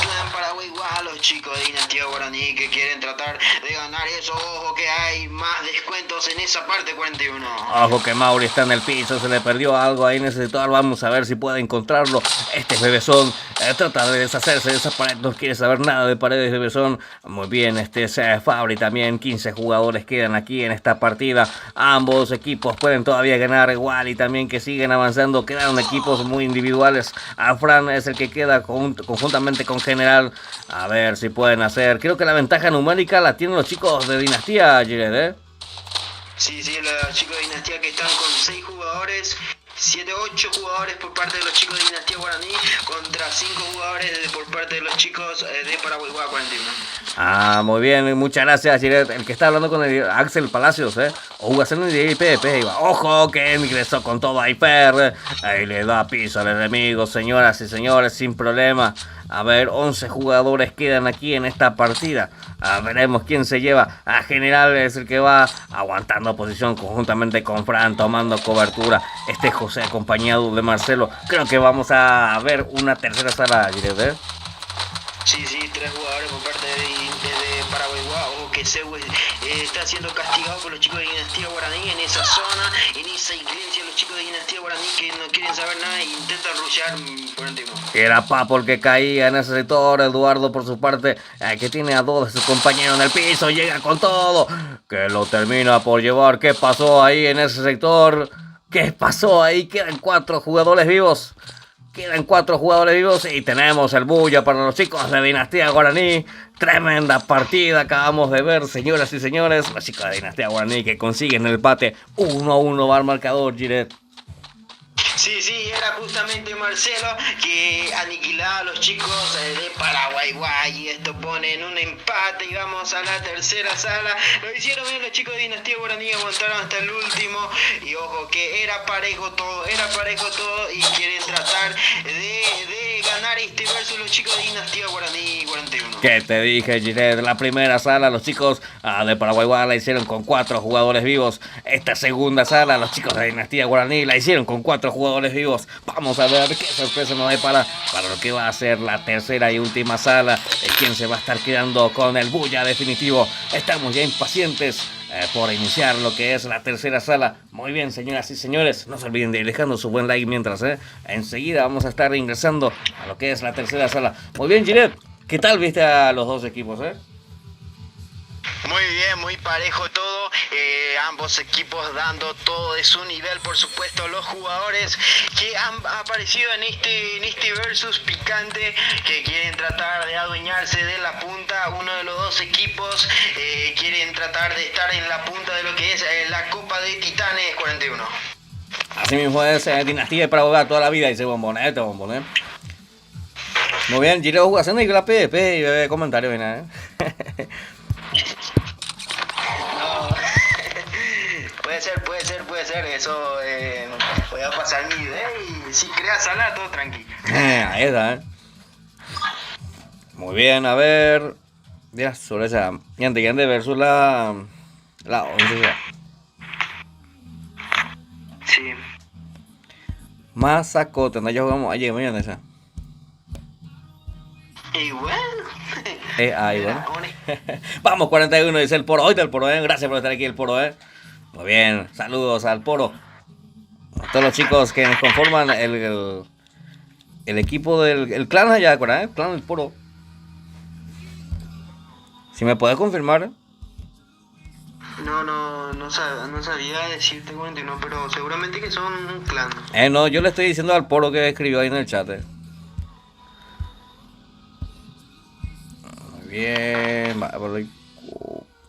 S2: clan Paraguay, los chicos de Dinastía Guaraní que quieren tratar de ganar eso. Ojo que hay más descuentos en esa parte 41.
S1: Ojo que Mauri está en el piso, se le perdió algo ahí en ese sector, vamos a ver si puede encontrarlo. Este es Bebezón, trata de deshacerse de esa pared, no quiere saber nada de paredes de Bebezón. Muy bien, este es Fabri también, 15 jugadores quedan aquí en esta partida. Ambos equipos pueden todavía ganar igual y también que siguen avanzando, quedaron equipos muy individuales. Fran es el que queda conjuntamente con General. A ver si pueden hacer, creo que la ventaja numérica la tienen los chicos de Dinastía, Giret,
S2: Sí, los chicos de Dinastía que están con 6 jugadores, 8 jugadores por parte de los chicos de Dinastía Guaraní contra 5 jugadores por parte de los chicos de Paraguay 41.
S1: Muy bien, muchas gracias, Giret. El que está hablando con el Axel Palacios, o hacer un PvP, ojo que ingresó con todo ahí Fer, ahí le da piso al enemigo, señoras y señores, sin problema. A ver, 11 jugadores quedan aquí en esta partida. Veremos quién se lleva. A General es el que va aguantando posición conjuntamente con Fran, tomando cobertura. Este José acompañado de Marcelo. Creo que vamos a ver una tercera sala, Giret,
S2: Sí, 3 jugadores por parte de Paraguay. Ojo que Zeus está siendo castigado por los chicos de Dinastía Guaraní en esa zona, en esa iglesia. Los chicos de Dinastía Guaraní que no quieren saber nada e intentan rushear por el tiempo.
S1: Era Papo el que caía en ese sector. Eduardo por su parte, que tiene a 2 de sus compañeros en el piso, llega con todo, que lo termina por llevar. ¿Qué pasó ahí en ese sector? ¿Qué pasó ahí? Quedan 4 jugadores vivos. Quedan 4 jugadores vivos y tenemos el bulla para los chicos de Dinastía Guaraní. Tremenda partida acabamos de ver, señoras y señores. Los chicos de Dinastía Guaraní que consiguen el empate 1-1 va al marcador, Giret.
S2: Sí, era justamente Marcelo que aniquilaba a los chicos de Paraguay. Y esto pone en un empate y vamos a la tercera sala. Lo hicieron bien los chicos de Dinastía Guaraní, aguantaron hasta el último. Y ojo que era parejo todo y quieren tratar de ganar este versus los chicos de Dinastía Guaraní 41.
S1: ¿Qué te dije, Giret? La primera sala los chicos de Paraguay la hicieron con 4 jugadores vivos. Esta segunda sala los chicos de Dinastía Guaraní la hicieron con 4 jugadores vivos. Vamos a ver qué sorpresa nos depara para lo que va a ser la tercera y última sala. ¿Quién se va a estar quedando con el bulla definitivo? Estamos ya impacientes por iniciar lo que es la tercera sala. Muy bien, señoras y señores, no se olviden de ir dejando su buen like mientras enseguida vamos a estar ingresando a lo que es la tercera sala. Muy bien, Giret, ¿qué tal viste a los dos equipos?
S2: Muy bien, muy parejo todo, ambos equipos dando todo de su nivel, por supuesto los jugadores que han aparecido en este versus picante, que quieren tratar de adueñarse de la punta. Uno de los dos equipos quieren tratar de estar en la punta de lo que es la Copa de Titanes 41.
S1: Así mismo es Dinastía de Paraguay toda la vida, dice Bombón, Muy bien, Giro haciendo y la PDP y comentario, viene,
S2: Puede ser, eso voy a pasar mi idea y si creas sala, todo tranquilo.
S1: Ahí está, Muy bien, a ver. Ya, sobre esa. Yante versus la 11.
S2: Sí.
S1: Mazacote, no ya jugamos ayer, mañana esa.
S2: Y bueno.
S1: Ahí, bueno. Vamos, 41, dice el Poro. Ahorita el Poro, Gracias por estar aquí, el Poro, Muy bien, saludos al Poro. A todos los chicos que nos conforman el equipo del clan allá, ¿verdad? El clan del Poro. Si me puedes confirmar.
S2: No sabía decirte 41, pero seguramente que son un clan.
S1: No, yo le estoy diciendo al Poro que escribió ahí en el chat. Muy bien, va por ahí.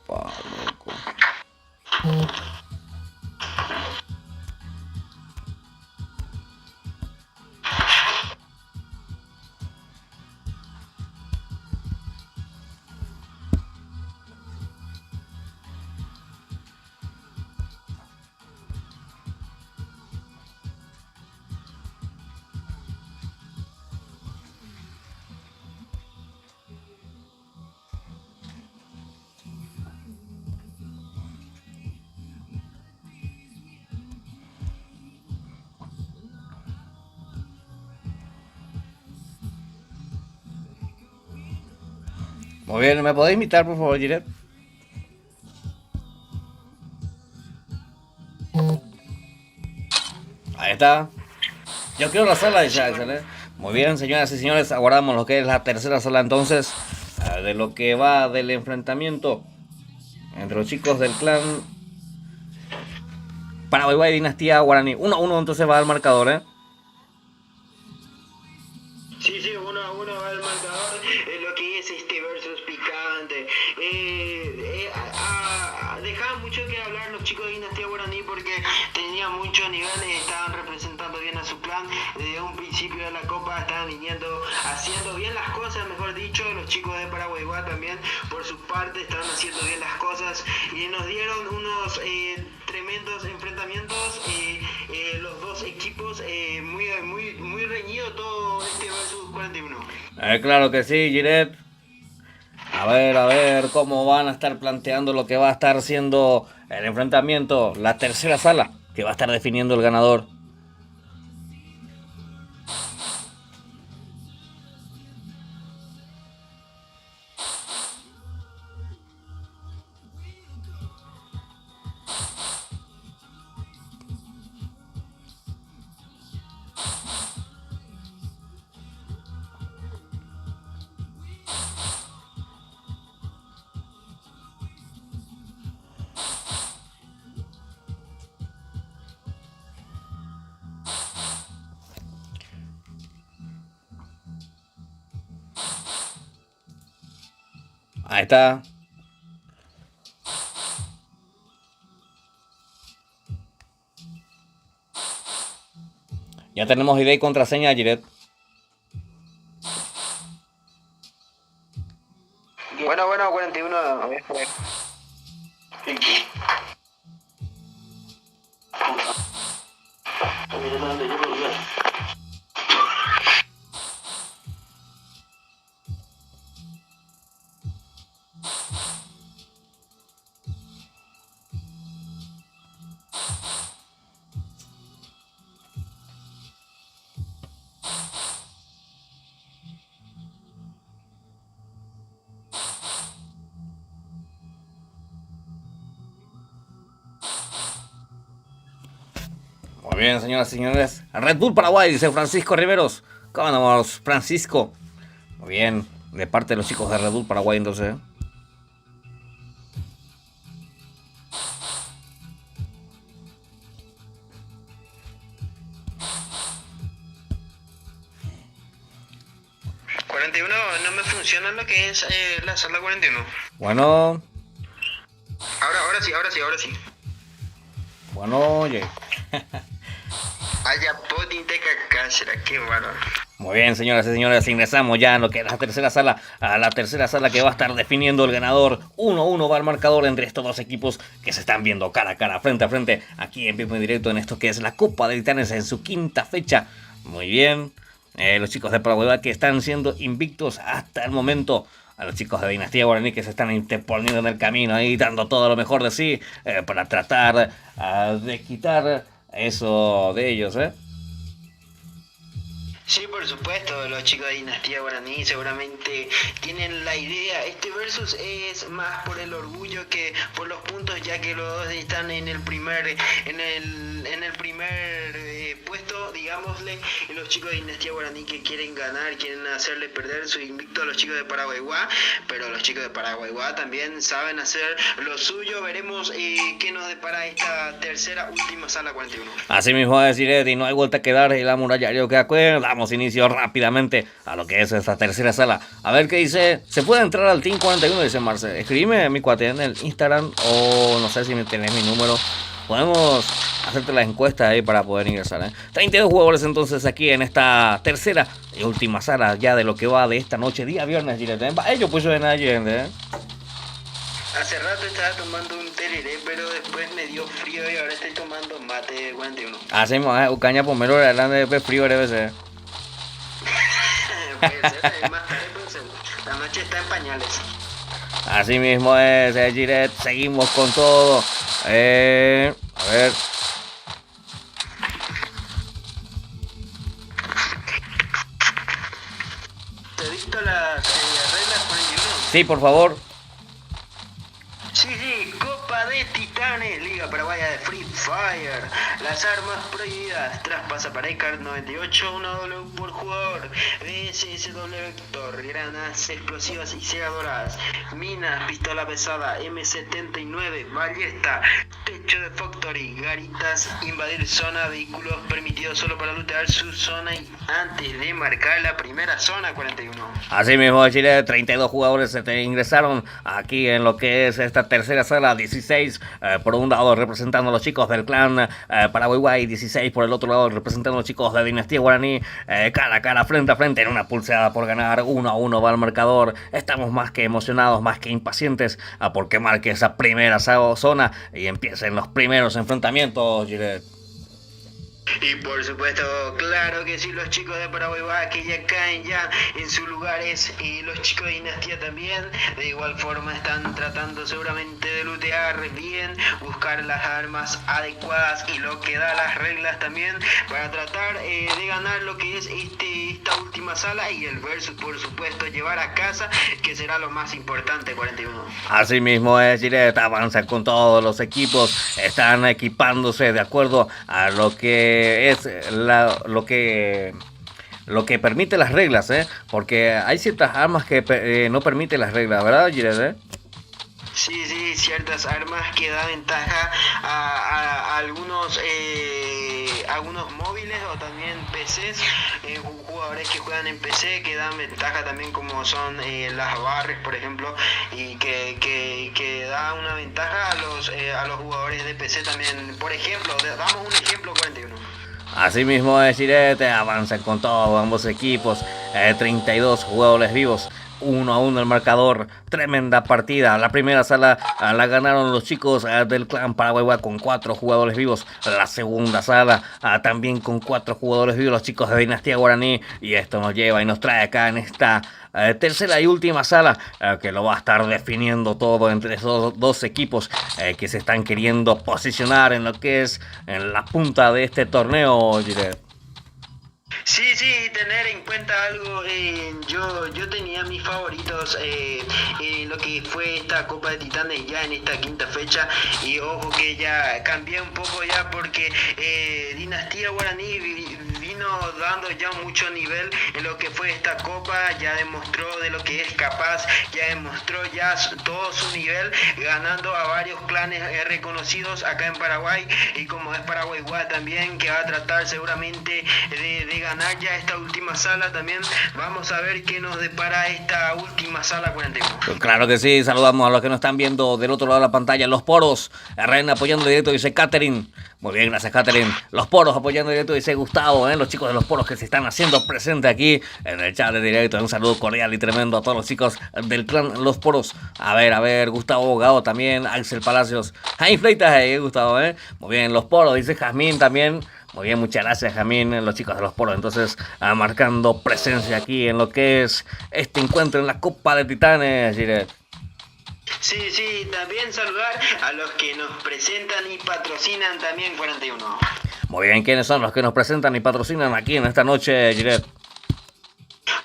S1: Copa, loco. Muy bien, ¿me podéis invitar, por favor, Giret? Ahí está. Yo quiero la sala, dice Axel, Muy bien, señoras y señores, aguardamos lo que es la tercera sala entonces, de lo que va del enfrentamiento entre los chicos del clan Paraguay y Dinastía Guaraní. 1-1 entonces va al marcador,
S2: Sí, 1-1 va el marcador en lo que es este versus picante. Dejaban mucho que hablar los chicos de Dinastía Guaraní porque tenían mucho nivel, estaban representando bien a su clan. Desde un principio de la Copa estaban haciendo bien las cosas, mejor dicho. Los chicos de Paraguay también, por su parte, estaban haciendo bien las cosas y nos dieron unos tremendos enfrentamientos. Los dos equipos muy reñido todo este versus 41.
S1: Claro que sí, Giret. A ver cómo van a estar planteando lo que va a estar siendo el enfrentamiento, la tercera sala, que va a estar definiendo el ganador. Ahí está. Ya tenemos ID y contraseña, Giret.
S2: Bueno, 41. A ver, a ver.
S1: Muy bien, señoras y señores. Red Bull Paraguay, dice Francisco Riveros. ¿Cómo andamos, Francisco? Muy bien, de parte de los chicos de Red Bull Paraguay, entonces.
S2: No me funciona lo que es la sala 41.
S1: Bueno.
S2: Ahora sí.
S1: Bueno, oye.
S2: Haya Potinteca Cáceres, qué bárbaro.
S1: Muy bien, señoras y señores, ingresamos ya en lo que es la tercera sala, a la tercera sala que va a estar definiendo el ganador. 1-1 va el marcador entre estos dos equipos que se están viendo cara a cara, frente a frente, aquí en vivo y directo en esto que es la Copa de Titanes en su quinta fecha. Muy bien, los chicos de Paraguay que están siendo invictos hasta el momento. A los chicos de Dinastía Guaraní que se están interponiendo en el camino ahí, dando todo lo mejor de sí para tratar de quitar eso de ellos,
S2: Sí, por supuesto, los chicos de Dinastía Guaraní seguramente tienen la idea. Este versus es más por el orgullo que por los puntos, ya que los dos están en el primer puesto, digámosle, y los chicos de Dinastía Guaraní que quieren ganar, quieren hacerle perder su invicto a los chicos de Paraguayguá, pero los chicos de Paraguayguá también saben hacer lo suyo. Veremos qué nos depara esta tercera última sala 41.
S1: Así mismo es, y no hay vuelta a quedar y la muralla que acuerda. Damos inicio rápidamente a lo que es esta tercera sala. A ver qué dice. ¿Se puede entrar al Team 41? Dice Marce. Escríbeme mi cuate en el Instagram o no sé si tenés mi número. Podemos hacerte la encuesta ahí para poder ingresar. 32 jugadores entonces aquí en esta tercera y última sala ya de lo que va de esta noche, día viernes. Ellos pues ven ayer,
S2: Hace rato estaba tomando un tereré, pero después me dio frío y ahora estoy tomando mate de 41.
S1: Hacemos caña pomero, de frío debe ser.
S2: Puede ser, más tarde puede ser. La noche está en pañales.
S1: Así mismo es, Giret. Seguimos con todo. A ver.
S2: ¿Te dicto las reglas 41?
S1: Sí, por favor.
S2: Sí, Copa de Titanes, Liga Paraguaya de Free Fire. Las armas prohibidas, traspasa para iCard 98, 1W por jugador, VSS doble vector, granadas explosivas y cegadoras, minas, pistola pesada, M79, ballesta, techo de factory, garitas, invadir zona, vehículos permitidos solo para lootear su zona y antes de marcar la primera zona 41.
S1: Así mismo, Chile, 32 jugadores se ingresaron aquí en lo que es esta tercera sala, 16 por un lado representando a los chicos del clan Paraguay, 16 por el otro lado representando a los chicos de Dinastía Guaraní, cara a cara, frente a frente en una pulseada por ganar. 1-1 va el marcador. Estamos más que emocionados, más que impacientes porque marque esa primera zona y empiecen los primeros enfrentamientos, Chile.
S2: Y por supuesto, claro que sí, los chicos de Paraguay que ya caen ya en sus lugares y los chicos de Dinastía también, de igual forma están tratando seguramente de lootear bien, buscar las armas adecuadas y lo que da las reglas también para tratar de ganar lo que es esta última sala y el versus, por supuesto, llevar a casa, que será lo más importante 41.
S1: Así mismo es, Giret, avanza con todos los equipos, están equipándose de acuerdo a lo que es lo que permite las reglas, porque hay ciertas armas que no permiten las reglas, ¿verdad, Giret?
S2: Sí, ciertas armas que da ventaja a algunos algunos móviles o también PCs, jugadores que juegan en PC que dan ventaja también, como son las barres, por ejemplo, y que da una ventaja a los jugadores de PC también. Por ejemplo, damos un ejemplo: 41.
S1: Asimismo, Chirete avanzan con todos ambos equipos, 32 jugadores vivos. 1-1 el marcador, tremenda partida. La primera sala la ganaron los chicos del clan Paraguay con 4 jugadores vivos. La segunda sala también con 4 jugadores vivos, los chicos de Dinastía Guaraní. Y esto nos lleva y nos trae acá en esta tercera y última sala, que lo va a estar definiendo todo entre esos dos equipos que se están queriendo posicionar en lo que es en la punta de este torneo, diré.
S2: Sí, tener en cuenta algo, yo tenía mis favoritos en lo que fue esta Copa de Titanes ya en esta quinta fecha, y ojo que ya cambié un poco ya porque Dinastía Guaraní vino dando ya mucho nivel en lo que fue esta copa, ya demostró de lo que es capaz, ya demostró ya todo su nivel, ganando a varios clanes reconocidos acá en Paraguay, y como es Paraguay igual también, que va a tratar seguramente de ganar ya esta última sala también. Vamos a ver qué nos depara esta última sala 41.
S1: Pues claro que sí, saludamos a los que nos están viendo del otro lado de la pantalla. Los Poros, RN apoyando directo, dice Catherine. Muy bien, gracias Catherine. Los Poros apoyando directo, dice Gustavo, los chicos de los Poros que se están haciendo presentes aquí en el chat de directo. Un saludo cordial y tremendo a todos los chicos del clan Los Poros. A ver, Gustavo Abogado también, Axel Palacios. Ahí Fleitas, Gustavo, Muy bien, Los Poros, dice Jazmín también. Muy bien, muchas gracias, Jamín, los chicos de los Poros. Entonces, marcando presencia aquí en lo que es este encuentro en la Copa de Titanes, Giret.
S2: Sí, también saludar a los que nos presentan y patrocinan también 41.
S1: Muy bien, ¿quiénes son los que nos presentan y patrocinan aquí en esta noche, Giret?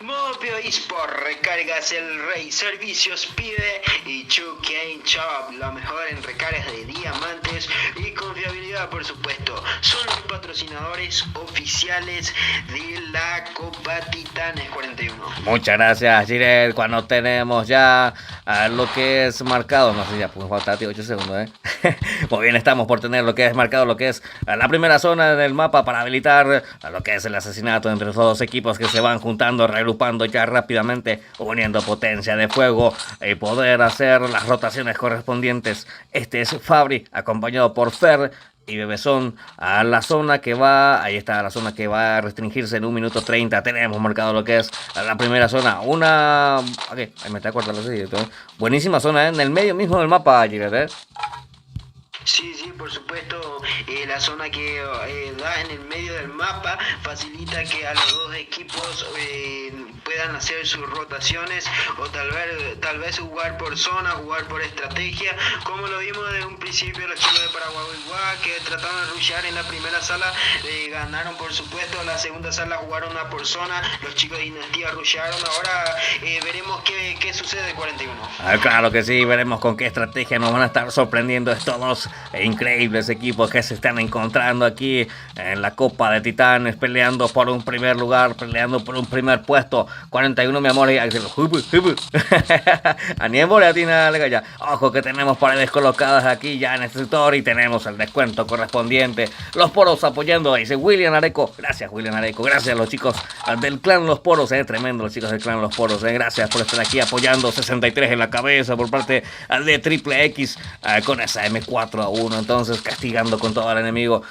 S2: Mopio eSport, recargas el rey, servicios Pibe y Chucane Shop, lo mejor en recargas de diamantes y confiabilidad, por supuesto. Son los patrocinadores oficiales de la Copa Titanes 41.
S1: Muchas gracias, Giret. Cuando tenemos ya lo que es marcado, no sé, ya pues falta 8 segundos, Muy bien, estamos por tener lo que es marcado, lo que es la primera zona del mapa para habilitar lo que es el asesinato entre los dos equipos que se van juntando, reagrupando ya rápidamente, uniendo potencia de fuego y poder hacer las rotaciones correspondientes. Este es Fabri, acompañado por Fer y Bebezón a la zona que va, ahí está la zona que va a restringirse en 1 minuto 30. Tenemos marcado lo que es la primera zona, ok, ahí me está cortando buenísima zona, en el medio mismo del mapa, Giret,
S2: Sí, por supuesto, la zona que da en el medio del mapa facilita que a los dos equipos puedan hacer sus rotaciones, o tal vez jugar por zona, jugar por estrategia, como lo vimos desde un principio los chicos de Paraguay que trataron de rushear en la primera sala, ganaron por supuesto. La segunda sala jugaron una por zona, los chicos de Dinastía rushearon. Ahora veremos qué sucede 41.
S1: Claro que sí, veremos con qué estrategia nos van a estar sorprendiendo estos dos increíbles equipos que se están encontrando aquí en la Copa de Titanes, peleando por un primer lugar, peleando por un primer puesto. 41, mi amor, y ojo que tenemos paredes colocadas aquí ya en este sector y tenemos el descuento correspondiente. Los Poros apoyando, dice William Areco. Gracias, William Areco. Gracias a los chicos del clan Los Poros, tremendo los chicos del clan Los Poros, gracias por estar aquí apoyando. 63 en la cabeza por parte de Triple X con esa M4-1, entonces castigando con todo el enemigo.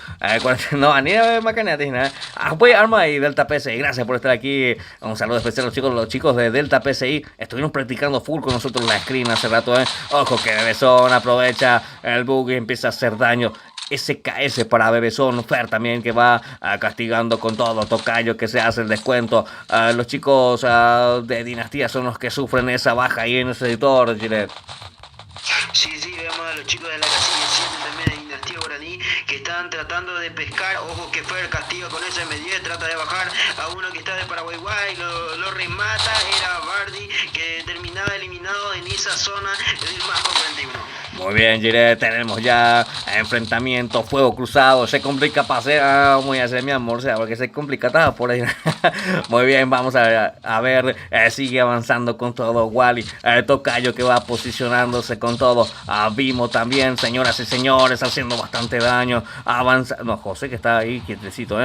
S1: No, a nivel macaneatina, apoya Arma y Delta PSI. Gracias por estar aquí. Un saludo especial a los chicos de Delta PSI. Estuvieron practicando full con nosotros la screen hace rato, Ojo que Bebezón aprovecha el bug y empieza a hacer daño. SKS para Bebezón. Fer también que va castigando con todo. Tocayo que se hace el descuento. Los chicos de Dinastía son los que sufren esa baja ahí en ese editor, Giret.
S2: Sí, vemos a los chicos de la casilla 7 también de Dinastía Guaraní que están tratando de pescar. Ojo que Fer castiga con ese M10, trata de bajar a uno que está de Paraguay, lo remata. Era Bardi que terminaba eliminado en esa zona del mapa 41.
S1: Muy bien, Jiret, tenemos ya enfrentamiento, fuego cruzado, se complica paseo, muy hacer mi amor, o sea, porque se complica, estaba por ahí. Muy bien, vamos a ver, sigue avanzando con todo Wally, Tocayo que va posicionándose con todo, Vimo también, señoras y señores, haciendo bastante daño, avanza, no, José que está ahí quietecito,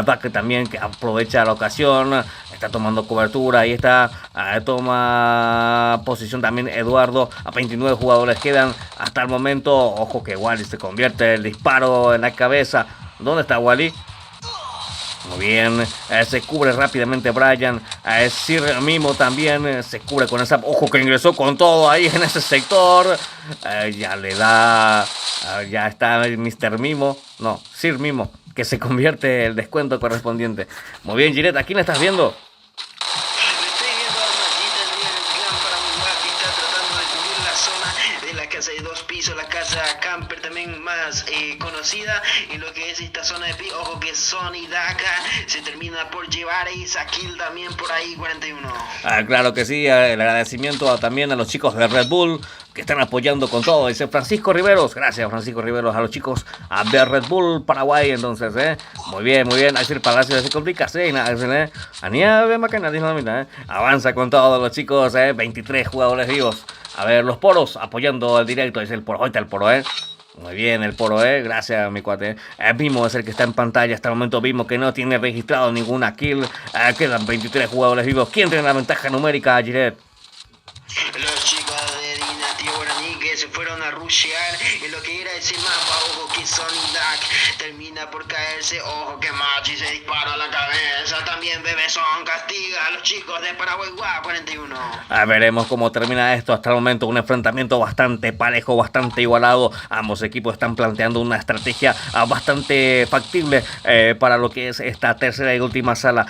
S1: Baque también que aprovecha la ocasión, está tomando cobertura, ahí está, toma posición también Eduardo, a 29 jugadores quedan hasta el momento. Ojo que Wally se convierte el disparo en la cabeza. ¿Dónde está Wally? Muy bien, se cubre rápidamente Brian, Sir Mimo también se cubre con esa, ojo que ingresó con todo ahí en ese sector, ya le da, ya está Mr. Mimo, no, Sir Mimo, que se convierte el descuento correspondiente. Muy bien, Jiret, ¿a quién estás viendo?
S2: De 2 pisos, la casa camper también más conocida en lo que es esta zona de piso. Ojo que Sony Daka se termina por llevar esa kill también por ahí, 41.
S1: Claro que sí, el agradecimiento también a los chicos de Red Bull que están apoyando con todo, dice Francisco Riveros, gracias Francisco Riveros, a los chicos de Red Bull Paraguay, entonces, muy bien, a decir Palacio se complica, sí, a nieve, macana, avanza con todos los chicos, 23 jugadores vivos, a ver, los poros apoyando al directo, dice el poro, ahorita el poro, Muy bien, el poro, gracias mi cuate. Vimo es el que está en pantalla hasta el momento. Vimo que no tiene registrado ninguna kill. Quedan 23 jugadores vivos. ¿Quién tiene la ventaja numérica, Jiret?
S2: Los chicos de Dinastía Guaraní que se fueron a rushear en lo que era ese mapa. Ojo que Sony Duck termina por caerse. Ojo que Machi se dispara a la cabeza. También Bebezón castiga a los chicos de Paraguay 41.
S1: Veremos cómo termina esto. Hasta el momento un enfrentamiento bastante parejo, bastante igualado. Ambos equipos están planteando una estrategia bastante factible para lo que es esta tercera y última sala.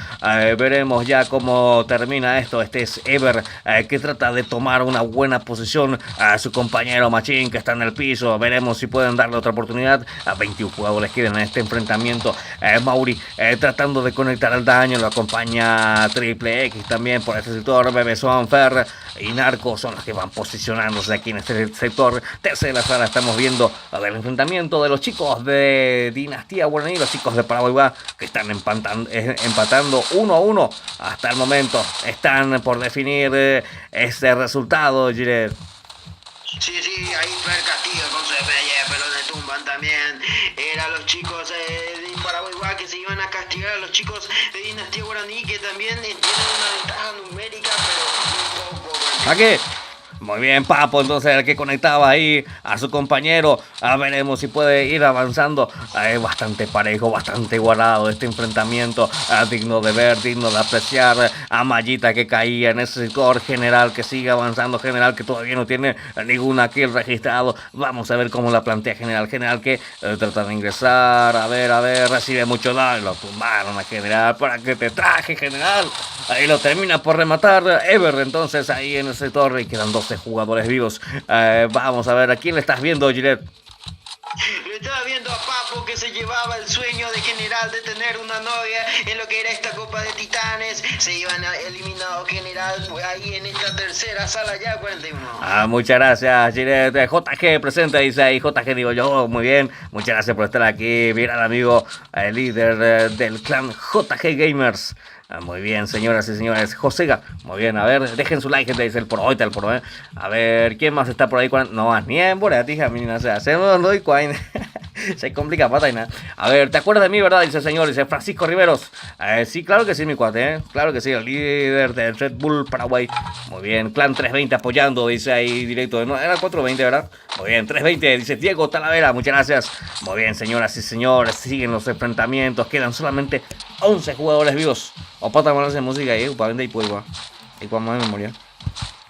S1: Veremos ya cómo termina esto. Este es Ever que trata de tomar una buena posición a su compañero Machín que está en el piso. Veremos si pueden darle otra oportunidad. A 21 jugadores quedan en este enfrentamiento. Mauri tratando de conectar el daño. Lo acompaña Triple X también por este sector. Bebezón, Fer y Narco son los que van posicionándose aquí en este sector. Tercera sala estamos viendo el enfrentamiento de los chicos de Dinastía Guaraní, los chicos de Paraguay que están empatando 1-1 hasta el momento. Están por definir este resultado, Jiret.
S2: Sí, ahí Fer castiga con su FY, pero le tumban también. Eran los chicos de Paraguay que se iban a castigar a los chicos de Dinastía Guaraní que también tienen una ventaja numérica, pero un poco.
S1: ¿A qué? Muy bien, Papo, entonces el que conectaba ahí a su compañero. Veremos si puede ir avanzando. Bastante parejo, bastante igualado este enfrentamiento. Digno de ver, digno de apreciar. A Mallita que caía en ese sector. General que sigue avanzando. General que todavía no tiene ninguna kill registrado. Vamos a ver cómo la plantea General. General que trata de ingresar. A ver, recibe mucho daño. Lo tumbaron a General. ¿Para qué te traje, General? Ahí lo termina por rematar Ever. Entonces ahí en el sector y quedan 12 jugadores vivos. Vamos a ver, ¿a quién le estás viendo, Jiret?
S2: Le estaba viendo a Papo que se llevaba el sueño de General de tener una novia en lo que era esta Copa de Titanes. Se iban eliminado General ahí en esta tercera sala ya, 41.
S1: Muchas gracias, Jiret. JG presente, dice ahí. JG digo yo, muy bien. Muchas gracias por estar aquí. Mira al amigo, el líder del clan JG Gamers. Muy bien, señoras y señores. Josega, muy bien, a ver, dejen su like, gente, dice el pro, ahorita el pro, A ver, ¿quién más está por ahí? No, ni en boletija, no sé, hacemos no y cuáin. Se complica pata y nada. A ver, ¿te acuerdas de mí, verdad? Dice el señor, dice Francisco Riveros. Sí, claro que sí, mi cuate, claro que sí, el líder del Red Bull Paraguay. Muy bien, Clan 320 apoyando, dice ahí directo. No, era 420, ¿verdad? Muy bien, 320, dice Diego Talavera, muchas gracias. Muy bien, señoras y señores, siguen los enfrentamientos, quedan solamente 11 jugadores vivos. O para hacer música ahí, para vender y pues igual. Y cuando me memoria.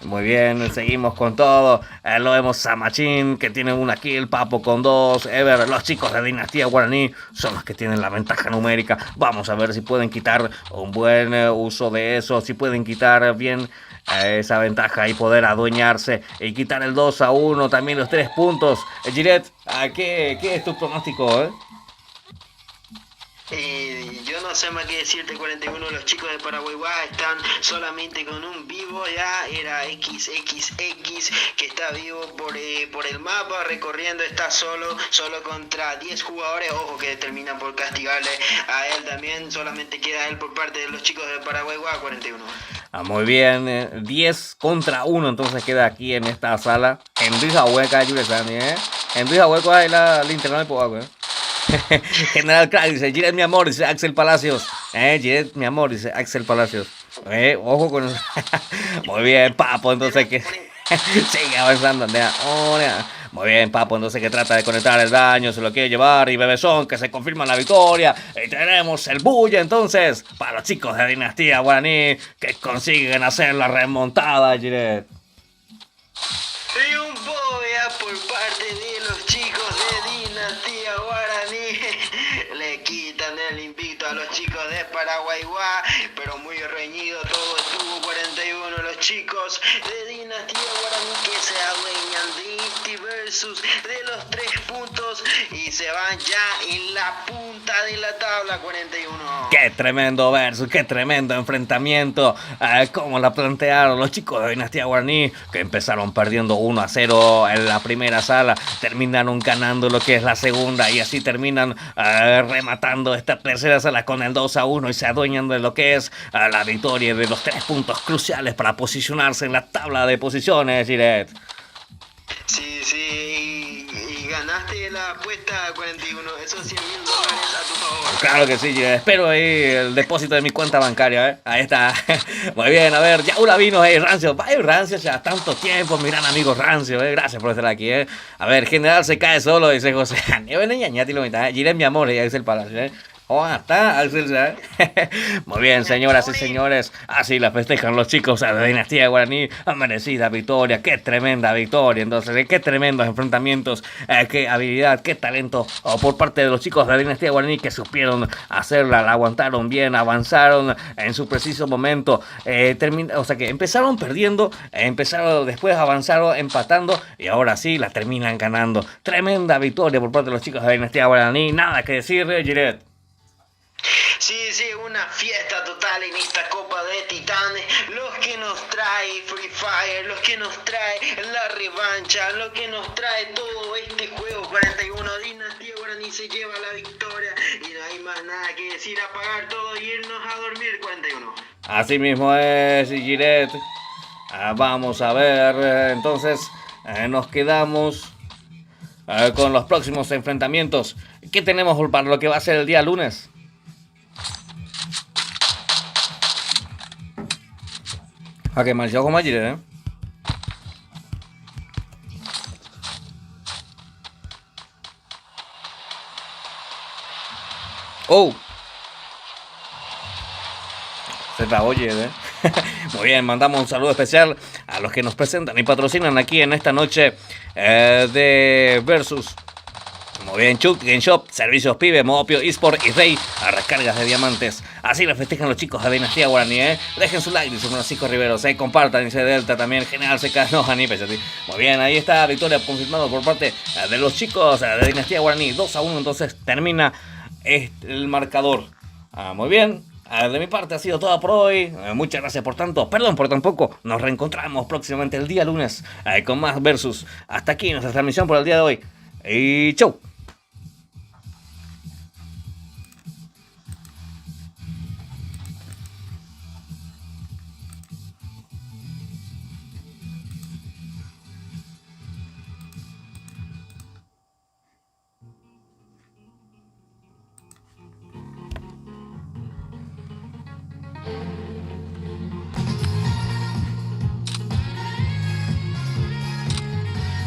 S1: Muy bien, seguimos con todo. Lo vemos a Machín que tiene una kill, Papo con 2, Ever, los chicos de Dinastía Guaraní son los que tienen la ventaja numérica. Vamos a ver si pueden quitar un buen uso de eso, si pueden quitar bien esa ventaja y poder adueñarse y quitar el 2-1, también los 3 puntos. Jiret, ¿qué es tu pronóstico,
S2: Yo no sé más qué decirte, 41, los chicos de Paraguay están solamente con un vivo, ya era XXX que está vivo por el mapa, recorriendo, está solo contra 10 jugadores, ojo que terminan por castigarle a él también, solamente queda él por parte de los chicos de Paraguay, 41.
S1: Muy bien, 10 contra 1, entonces queda aquí en esta sala. Henry Hueca, Yuresani, Henry Hueca es la linterna de Poa, General Crack dice, Giret mi amor, dice Axel Palacios. Giret mi amor, dice Axel Palacios. Ojo con... Muy bien, Papo, entonces que... Sigue avanzando, muy bien, Papo, entonces que trata de conectar el daño, se lo quiere llevar, y Bebezón, que se confirma la victoria, y tenemos el bulla, entonces, para los chicos de Dinastía Guaraní, que consiguen hacer la remontada, Giret.
S2: Y un boya por parte de los chicos de Dinastía Guaraní. Le quitan el invicto a los chicos de Paraguay, pero muy reñido todo estuvo, 41. Los chicos de Dinastía Guaraní que se adueñan de este versus de los 3 puntos y se van ya en la punta de la tabla, 41.
S1: Qué tremendo versus, qué tremendo enfrentamiento, como la plantearon los chicos de Dinastía Guaraní, que empezaron perdiendo 1-0 en la primera sala, terminaron ganando lo que es la segunda y así terminan rematando esta tercera sala con el 2-1 y se adueñan de lo que es la victoria de los 3 puntos cruciales para posicionarse en la tabla de posiciones, Giret.
S2: Sí, y ganaste la apuesta, 41, esos $100,000 a tu favor.
S1: Claro que sí, espero ahí el depósito de mi cuenta bancaria, ahí está. Muy bien, a ver, Yaula vino, Rancio, vaya Rancio, ya tanto tiempo, mi gran amigo Rancio, gracias por estar aquí, A ver, General se cae solo, dice José. Giret mi amor, ya dice el palacio, está Axel. Muy bien, señoras y señores, así la festejan los chicos de Dinastía Guaraní. Merecida victoria, qué tremenda victoria. Entonces, qué tremendos enfrentamientos, qué habilidad, qué talento por parte de los chicos de Dinastía Guaraní que supieron hacerla, la aguantaron bien, avanzaron en su preciso momento. O sea que empezaron perdiendo, después avanzaron empatando y ahora sí la terminan ganando. Tremenda victoria por parte de los chicos de Dinastía Guaraní. Nada que decir, Giret.
S2: Sí, una fiesta total en esta Copa de Titanes, los que nos trae Free Fire, los que nos trae la revancha, lo que nos trae todo este juego, 41, Dinastía Guaraní se lleva la victoria y no hay más nada que decir, apagar todo y irnos a dormir, 41.
S1: Así mismo es, Giret. Vamos a ver, entonces nos quedamos con los próximos enfrentamientos. ¿Qué tenemos para lo que va a ser el día lunes? Que marchó como ayer, Se la oye, Muy bien, mandamos un saludo especial a los que nos presentan y patrocinan aquí en esta noche de Versus. Muy bien, Chuk, Game Shop, Servicios Pibe, Modopio, eSport y Rey a recargas de diamantes. Así lo festejan los chicos de Dinastía Guaraní, Dejen su like, dice Francisco Riveros, compartan, dice Delta también, General CK, no, Ani, pues, muy bien, ahí está, victoria confirmada por parte de los chicos de Dinastía Guaraní, 2-1, entonces termina el marcador. Muy bien. De mi parte ha sido todo por hoy. Muchas gracias por tanto. Perdón por tan poco. Nos reencontramos próximamente el día lunes con más Versus. Hasta aquí nuestra transmisión por el día de hoy. Y chau.